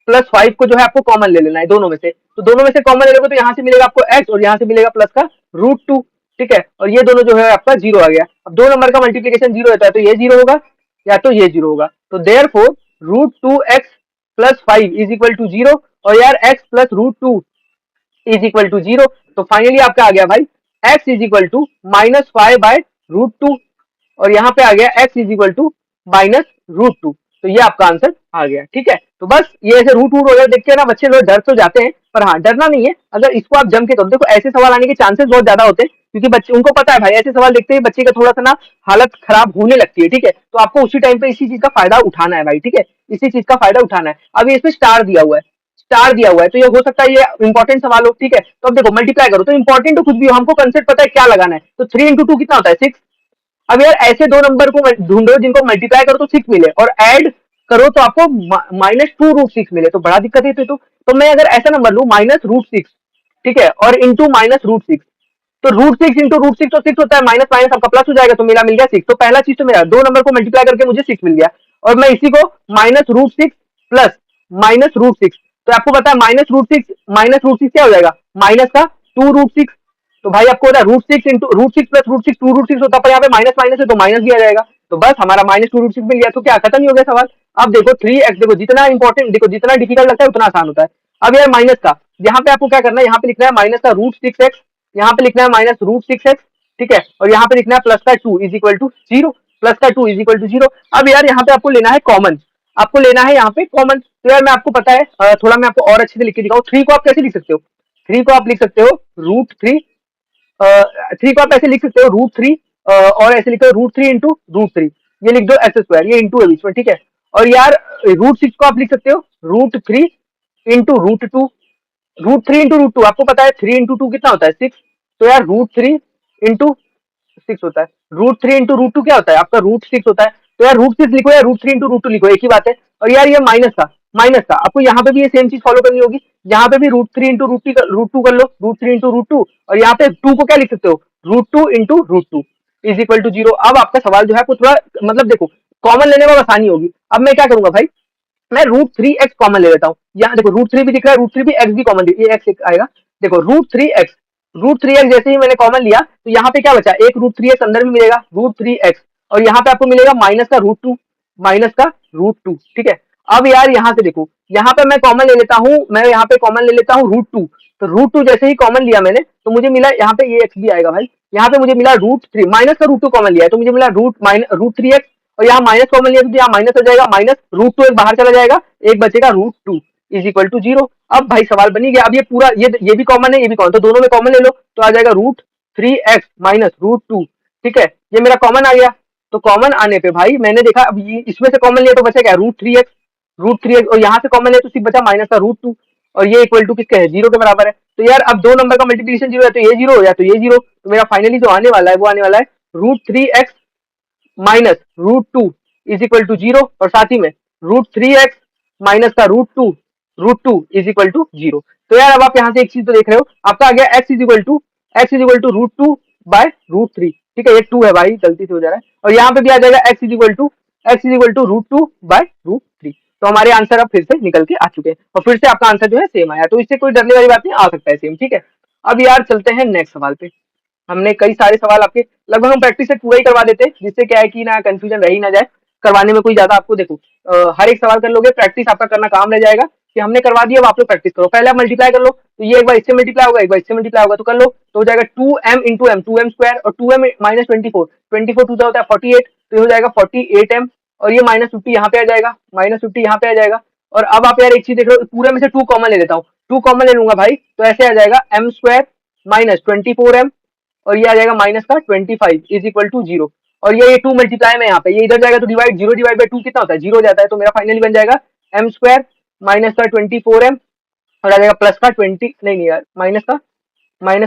A: + 5 को जो है आपको कॉमन ले लेना है दोनों में से। तो दोनों में से कॉमन ले लोगे तो यहाँ से मिलेगा आपको x और यहाँ से मिलेगा प्लस का √2। ठीक है, और ये दोनों जो है आपका 0 आ गया। अब दो नंबर का मल्टीप्लीकेशन 0 होता है तो ये 0 होगा या तो ये 0 होगा। तो therefore √2x + 5 is equal to 0 और यार x + √2 इज इक्वल टू 0। तो फाइनली आपका आ गया भाई x इज इक्वल टू -5/√2 और यहाँ पे आ गया x इज इक्वल टू -√2। तो ये आपका आंसर आ गया। ठीक है, तो बस ये ऐसे रूट रूट वगैरह देख के ना बच्चे लोग डर तो जाते हैं, पर हाँ डरना नहीं है, अगर इसको आप जम के करो। देखो ऐसे सवाल आने के चांसेस बहुत ज्यादा होते हैं क्योंकि बच्चे उनको पता है भाई ऐसे सवाल देखते ही बच्चे का थोड़ा सा ना हालत खराब होने लगती है। ठीक है, तो आपको उसी टाइम पे इसी चीज का फायदा उठाना है भाई। ठीक है, इसी चीज का फायदा उठाना है। अभी इसमें स्टार दिया हुआ है तो ये हो सकता है ये इंपॉर्टेंट सवाल हो। ठीक है, तो अब देखो मल्टीप्लाई करो तो इंपॉर्टेंट तो कुछ भी हो, हमको कंसेप्ट पता है क्या लगाना है। तो 3 इंटू 2 कितना होता है 6। अब यार ऐसे दो नंबर को ढूंढो जिनको मल्टीप्लाई करो तो 6 मिले और ऐड करो तो आपको -2√6 मिले, तो बड़ा दिक्कत है। तो मैं अगर ऐसा नंबर लू -√6, ठीक है, और इंटू -√6, तो √6 इंटू √6 तो 6 होता है, माइनस माइनस आपका प्लस हो जाएगा तो मेरा मिल गया 6। तो पहला चीज तो मेरा दो नंबर को मल्टीप्लाई करके मुझे 6 मिल गया और मैं इसी को -√6 प्लस -√6, तो आपको पता है -√6 क्या हो जाएगा माइनस का 2√6। तो भाई आपको √6 इंटू √6 प्लस √6 2√6 होता है, पर यहाँ पे माइनस माइनस है तो माइनस दिया जाएगा। तो बस हमारा -2√6 मिल गया, तो क्या खत्म ही हो गया सवाल। अब देखो 3x, देखो जितना इंपॉर्टेंट, देखो जितना डिफिकल्ट लगता है उतना आसान होता है। अब यार माइनस का, यहाँ पे आपको क्या करना है, यहाँ पे लिखना है माइनस का √6x, यहाँ पे लिखना है -√6x, ठीक है, और यहाँ पे लिखना है प्लस का 2 इज इक्वल टू 0, प्लस का 2 इज इक्वल टू 0। अब यार यहाँ पे आपको लेना है कॉमन, आपको लेना है यहाँ पे कॉमन। तो यार मैं आपको पता है थोड़ा मैं आपको और अच्छे से लिख के दिखाऊं। 3 को आप कैसे लिख सकते हो, 3 को आप लिख सकते हो √3, 3 को आप ऐसे लिख सकते हो √3 और ऐसे लिखो √3 इंटू √3, ये लिख दो x², ये इंटू है बीच में, ठीक है। और यार √6 को आप लिख सकते हो √3 इंटू √2, √3 इंटू √2 आपको पता है 3 इंटू 2 कितना होता है 6, तो यार √3 इंटू 6 होता है, √3 इंटू √2 क्या होता है आपका √6 होता है। तो यार √6 लिखो या √3 इंटू √2 लिखो, एक ही बात है। और यार ये माइनस था आपको यहाँ पे भी ये सेम चीज फॉलो करनी होगी। यहाँ पे भी √3 इंटू √2 कर लो, √3 इंटू √2, और यहाँ पे 2 को क्या लिख सकते हो, √2 इंटू √2 इज इक्वल टू 0। अब आपका सवाल जो है आपको थोड़ा मतलब देखो कॉमन लेने में आसानी होगी। अब मैं क्या करूंगा भाई, मैं √3x कॉमन ले लेता हूँ। यहाँ देखो √3 भी दिख रहा है, √3 भी, x भी कॉमन, ये x आएगा। देखो √3x जैसे ही मैंने कॉमन लिया तो यहाँ पे क्या बचा, एक √3x अंदर भी मिलेगा, √3x, और यहाँ पे आपको मिलेगा माइनस का √2, माइनस का √2, ठीक है। अब यार यहाँ से देखो, यहाँ पे मैं कॉमन ले लेता हूँ, मैं यहाँ पे कॉमन ले लेता हूँ √2, तो √2 जैसे ही कॉमन लिया मैंने तो मुझे मिला यहाँ पे ये x भी आएगा भाई, यहाँ पे मुझे मिला √3, माइनस का √2 कॉमन लिया है तो मुझे मिला √3x, और यहाँ माइनस कॉमन लिया तो यहाँ माइनस हो जाएगा, माइनस √2 एक बाहर चला जाएगा, एक बचेगा √2 इज इक्वल टू 0। अब भाई सवाल बनी गया। अब ये पूरा ये भी कॉमन है, ये भी कॉमन, तो दोनों में कॉमन ले लो तो आ जाएगा √3x माइनस √2, ठीक है, ये मेरा कॉमन आ गया। तो कॉमन आने पे भाई मैंने देखा अब ये इसमें से कॉमन लिया तो बचा क्या, √3x, और यहाँ से कॉमन लिया तो सिर्फ बचा माइनस का √2, और ये इक्वल टू किसके है, 0 के बराबर है। तो यार अब दो नंबर का मल्टीप्लिकेशन 0 है तो ये 0 या तो ये 0, तो मेरा फाइनली जो आने वाला है वो आने वाला है √3x minus √2 is equal to 0, और साथ ही में √3x माइनस का √2 इज इक्वल टू 0। तो यार अब आप यहाँ से एक चीज तो देख रहे हो, आपका आ गया x इज इक्वल टू √2/√3, ठीक है, ये 2 है भाई, गलती से हो जा रहा है, और यहाँ पे भी आ जाएगा x इज इक्वल टू √2/√3। तो हमारे आंसर अब फिर से निकल के आ चुके हैं, और फिर से आपका आंसर जो है सेम आया, तो इससे कोई डरने वाली बात नहीं, आ सकता है सेम, ठीक है। अब यार चलते हैं नेक्स्ट सवाल पे। हमने कई सारे सवाल आपके लगभग हम प्रैक्टिस से पूरा ही करवा देते हैं, जिससे क्या है कि ना कंफ्यूजन रह ही ना जाए, करवाने में कोई ज्यादा आपको देखो हर एक सवाल कर लोगे, प्रैक्टिस आपका करना काम रह जाएगा कि हमने करवा दिया, अब आप लोग प्रैक्टिस करो। पहले आप मल्टीप्लाई कर लो, तो ये एक बार इससे मल्टीप्लाई होगा, एक बार इससे मल्टीप्लाई होगा, तो कर लो, तो हो जाएगा 2m into M, 2m square, और 2m माइनस 24, 24 टू होता है 48, तो ये हो जाएगा 48m, और ये -50 यहाँ पे आ जाएगा, -50 यहाँ पे आ जाएगा। और अब आप यार एक चीज देख रहे हो, पूरे में से 2 कॉमन ले लेता हूँ, 2 कॉमन ले लूंगा भाई, तो ऐसे आ जाएगा m स्क्वायर माइनस 24m, और ये आ जाएगा माइनस का 25 इज इक्वल टू 0, और ये 2 मल्टीप्लाई में यहाँ पे ये इधर जाएगा तो डिवाइड, 0 डिवाइड बाई 2 कितना होता है, 0 हो जाता है, तो मेरा फाइनली बन जाएगा m स्क्वायर माइनस का 24m, और आ जाएगा प्लस का 20, नहीं यार माइनस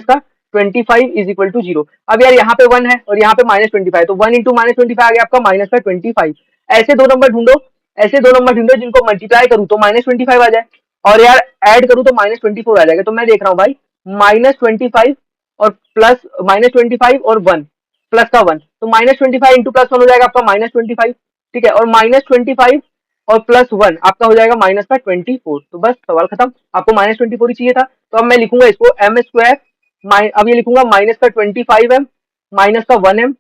A: का 25 इज इक्वल टू 0। अब यार यहाँ पे 1 है और यहाँ पे -25, तो 1 इंटू -25 आ गया आपका माइनस का 25। ऐसे दो नंबर ढूंढो, ऐसे दो नंबर ढूंढो जिनको मल्टीप्लाई करूँ तो -25 आ जाए, और यार ऐड करूँ तो -24 आ जाएगा। तो मैं देख रहा हूँ भाई -25 और प्लस -25 और 1 प्लस का 1, तो -25 इंटू प्लस 1 हो जाएगा आपका -25, ठीक है, और -25 और प्लस 1 आपका हो जाएगा माइनस का 24। तो बस सवाल खत्म, आपको -24 ही चाहिए था। तो अब मैं लिखूंगा इसको m स्क्वायर, अब ये लिखूंगा माइनस का 25m माइनस का 1m,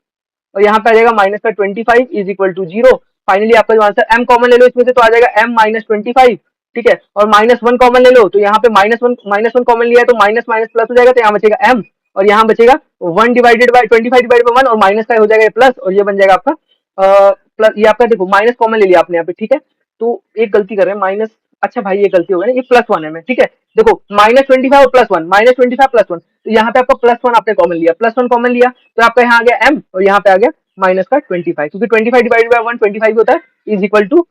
A: और यहाँ पे आ जाएगा माइनस का 25 इज इक्वल टू 0। फाइनली आपका जो आंसर, m कॉमन ले लो इसमें से तो आ जाएगा m माइनस 25, ठीक है, और -1 कॉमन ले लो तो यहाँ पे -1 कॉमन लिया है तो माइनस माइनस प्लस हो जाएगा, तो यहाँ बचेगा m, और यहाँ बचेगा 1 डिवाइडेड बाई 25 डिवाइडेड बाई 1, और माइनस का हो जाएगा प्लस, और ये बन जाएगा आपका प्लस, ये आपका देखो माइनस कॉमन ले लिया आपने यहाँ पे, ठीक है। तो एक गलती कर रहे हैं माइनस, अच्छा भाई ये गलती हो गई ना, ये +1 है, मैं ठीक है, देखो -25 और +1, -25 +1, तो यहाँ पे आपका +1 आपने कॉमन लिया, +1 कॉमन लिया तो आपका यहाँ आ गया m, और यहाँ पे आ गया माइनस का 25, क्योंकि 25 डिवाइडेड बाई 1 25 होता है, इज इक्वल टू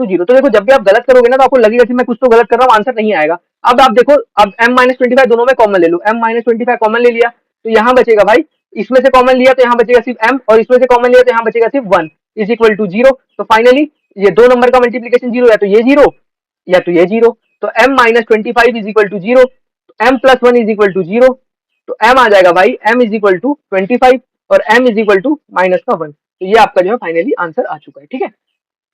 A: 0। तो देखो जब भी आप गलत करोगे ना तो आपको लगेगा कि मैं कुछ तो गलत कर रहा हूँ, आंसर नहीं आएगा। अब आप देखो, अब m-25 दोनों में कॉमन ले लो, m-25 कॉमन ले लिया तो यहाँ बचेगा भाई, इसमें से कॉमन लिया तो यहाँ बचेगा सिर्फ m, और इसमें से कॉमन लिया तो यहाँ बचेगा सिर्फ 1 इज इक्वल टू 0। तो फाइनली ये दो नंबर का मल्टीप्लीकेशन 0 या तो ये 0 या तो ये 0, तो m-25 is equal to 0, m plus 1 is equal to 0, तो m आ जाएगा भाई m इज इक्वल टू 25 और m इज इक्वल टू -1। तो ये आपका जो है फाइनली आंसर आ चुका है, ठीक है।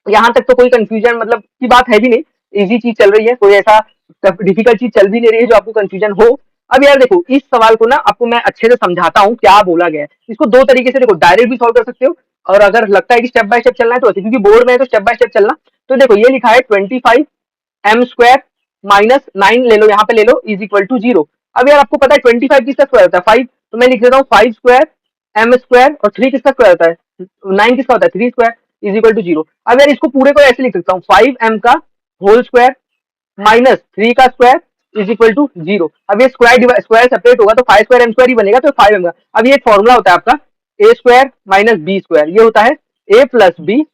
A: यहाँ तक तो कोई कंफ्यूजन मतलब की बात है भी नहीं, इजी चीज चल रही है, कोई ऐसा डिफिकल्ट चीज चल भी नहीं रही है जो आपको कंफ्यूजन हो। अब यार देखो इस सवाल को ना आपको मैं अच्छे से समझाता हूँ क्या बोला गया है। इसको दो तरीके से देखो, डायरेक्ट भी सॉल्व कर सकते हो, और अगर लगता है कि स्टेप बाय स्टेप चलना है तो ऐसे, क्योंकि बोर्ड में है तो स्टेप बाय स्टेप चलना। तो देखो ये लिखा है 25 m स्क्वायर माइनस 9 ले लो, यहाँ पे ले लो, इज इक्वल टू 0। अब यार आपको पता है 25 किसका स्क्वायर होता है, 5, तो मैं लिख देता हूँ 5 स्क्वायर m स्क्वायर, और 3 किसका स्क्वायर होता है, 9 किसका होता है, 3 स्क्वायर इज इक्वल टू 0। अब यार इसको पूरे को ऐसे लिख सकता हूँ 5m का होल स्क्वायर माइनस 3 का स्क्वायर इज इक्वल टू 0। अब ये स्क्वायर सेपरेट होगा तो 5 स्क्वायर m स्क्वायर ही बनेगा, तो 5m का। अब ये एक फॉर्मूला होता है आपका a square minus b square, ये होता है a प्लस b,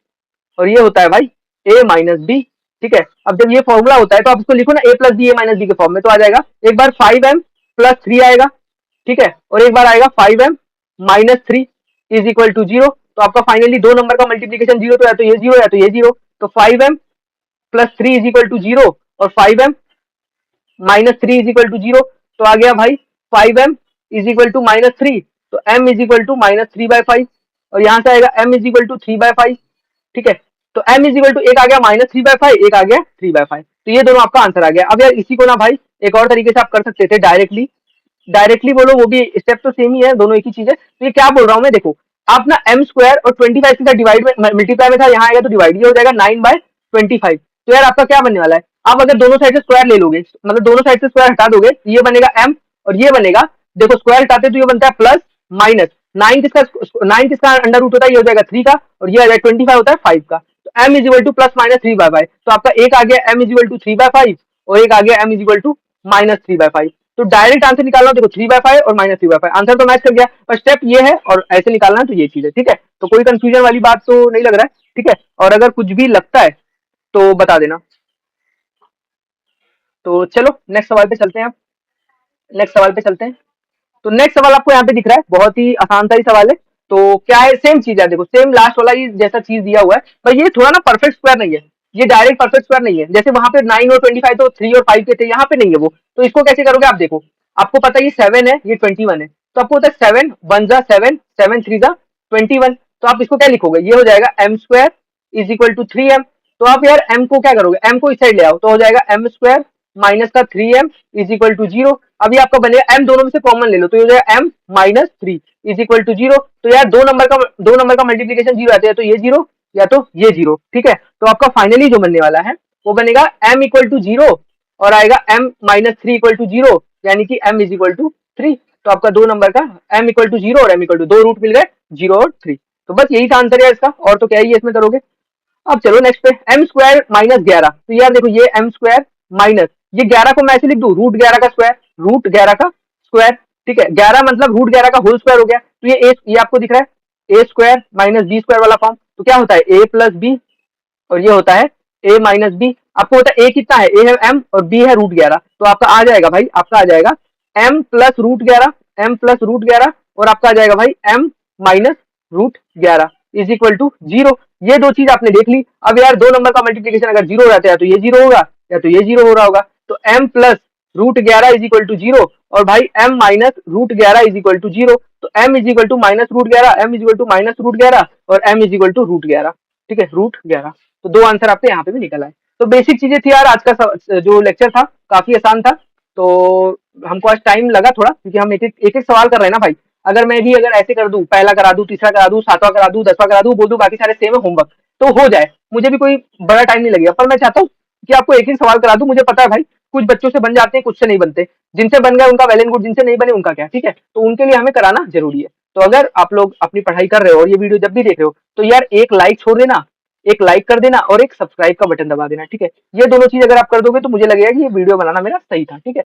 A: और ये होता है भाई a माइनस b, ठीक है। अब जब ये फॉर्मूला होता है तो आप इसको लिखो ना a plus b, a minus b के फॉर्म में, तो आ जाएगा एक बार 5m प्लस 3 आएगा, ठीक है, और एक बार आएगा 5m minus 3 is equal to 0। तो आपका फाइनली दो नंबर का मल्टीप्लीकेशन 0, तो या तो ये 0 या तो ये 0, तो 5m plus 3 is equal to 0 और 5m -3 इज इक्वल टू 0, तो आ गया भाई 5m इज इक्वल टू -3, तो m इज इक्वल टू -3/5, और यहाँ से आएगा m इज इक्वल टू 3/5। ठीक है, तो m इज इक्वल टू एक आ गया -3/5, एक आ गया 3/5, तो ये दोनों आपका आंसर आ गया। अब यार इसी को ना भाई एक और तरीके से आप कर सकते थे, डायरेक्टली डायरेक्टली बोलो, वो भी स्टेप तो सेम ही है, दोनों एक ही चीज है। तो ये क्या बोल रहा हूँ मैं, देखो आप ना m स्क्वायर और 25 के साथ डिवाइड में मल्टीप्लाई में था, यहाँ आएगा तो डिवाइड, ये हो जाएगा 9/25। तो यार आपका क्या बनने वाला है, आप अगर दोनों साइड से स्क्वायर ले लोगे, मतलब दोनों साइड से स्क्वायर हटा दोगे, ये बनेगा m और ये बनेगा, देखो स्क्वायर हटाते तो ये बनता है प्लस माइनस, 9 किसका अंडर रूट होता है, ये हो जाएगा 3 का, और ये आ जाएगा 25 होता है 5 का, तो m is equal two plus minus 3/5। तो आपका एक आ गया m इज इक्वल टू 3/5 और एक आ गया m इज इक्वल टू -3/5। तो डायरेक्ट आंसर निकालना हो, देखो 3/5 और -3/5, आंसर तो मैच कर गया, पर स्टेप ये है और ऐसे निकालना है, तो ये चीज है। ठीक है, तो कोई कंफ्यूजन वाली बात तो नहीं लग रहा है। ठीक है, और अगर कुछ भी लगता है तो बता देना। तो चलो नेक्स्ट सवाल पे चलते हैं, आप नेक्स्ट सवाल पे चलते हैं। तो नेक्स्ट सवाल आपको यहाँ पे दिख रहा है, बहुत ही आसान सा ही सवाल है। तो क्या है, सेम चीज है, देखो सेम लास्ट वाला ही जैसा चीज दिया हुआ है, पर ये थोड़ा ना परफेक्ट स्क्वायर नहीं है, ये डायरेक्ट परफेक्ट स्क्वायर नहीं है। जैसे वहां पे 9 और 25 तो 3 और 5 के थे, यहाँ पे नहीं है वो। तो इसको कैसे करोगे आप, देखो आपको पता है ये 7 है, ये 21 है, तो आपको होता है 7 1 जा 7, 7 3 जा 21, तो आप इसको क्या लिखोगे, ये हो जाएगा m square is equal to 3m। तो आप यार m को क्या करोगे, m को इस साइड ले आओ, तो हो जाएगा m स्क्वायर माइनस का 3m इज इक्वल टू 0। अभी आपका बनेगा m दोनों में से कॉमन ले लो, तो ये हो जाएगा m -3 इज इक्वल टू 0। तो यार दो नंबर का मल्टीप्लीकेशन 0 आता है, तो ये 0 या तो ये 0। ठीक है, तो आपका फाइनली जो बनने वाला है वो बनेगा m इक्वल टू 0 और आएगा m -3 इक्वल टू 0, यानी कि m इज इक्वल टू 3। तो आपका दो नंबर का m इक्वल टू 0 और m इक्वल टू, दो रूट मिल गए 0 और 3। तो बस यही था आंसर है इसका, और तो क्या ही है इसमें करोगे। अब चलो नेक्स्ट पे, m स्क्वायर -11। तो यार देखो ये m स्क्वायर माइनस, ये 11 को मैं ऐसे लिख दूं, √11 का स्क्वायर, √11 का स्क्वायर। ठीक है, 11 मतलब √11 का होल स्क्वायर हो गया, तो ये आपको दिख रहा है a स्क्वायर -b स्क्वायर वाला फॉर्म। तो क्या होता है a प्लस बी, और ये होता है a माइनस बी। आपको होता है a कितना है, a है m और b है √11, तो आपका आ जाएगा भाई, आपका आ जाएगा m प्लस √11, m प्लस √11, और आपका आ जाएगा भाई m minus √11 is equal to 0। ये दो चीज आपने देख ली। अब यार दो नंबर का मल्टीप्लीकेशन अगर 0 हो जाता है, तो ये 0 होगा या तो ये 0 हो रहा होगा। तो m plus √11 is equal to 0, और भाई m minus √11 is equal to 0। तो m is equal to -√11, m is equal to -√11 और m इज इक्वल टू √11। ठीक है, √11। तो दो आंसर आपके यहाँ पे भी निकल आए। तो बेसिक चीजें थी यार, आज का जो लेक्चर था काफी आसान था। तो हमको आज टाइम लगा थोड़ा, क्योंकि हम एक एक सवाल कर रहे हैं ना भाई। अगर मैं भी अगर ऐसे कर दूं, पहला करा दूं, तीसरा करा दूं, सातवां करा दूं, 10वां करा दूं, बोल दूं बाकी सारे सेम है होमवर्क, तो हो जाए, मुझे भी कोई बड़ा टाइम नहीं लगेगा। पर मैं चाहता हूँ कि आपको एक ही सवाल करा दूं। मुझे पता है भाई कुछ बच्चों से बन जाते हैं, कुछ से नहीं बनते। जिनसे बन गए उनका वेल एंड गुड, जिनसे नहीं बने उनका क्या। ठीक है, तो उनके लिए हमें कराना जरूरी है। तो अगर आप लोग अपनी पढ़ाई कर रहे हो और ये वीडियो जब भी देख रहे हो, तो यार एक लाइक छोड़ देना, एक लाइक कर देना और एक सब्सक्राइब का बटन दबा देना। ठीक है, ये दोनों चीज अगर आप कर दोगे तो मुझे लगेगा कि ये वीडियो बनाना मेरा सही था। ठीक है।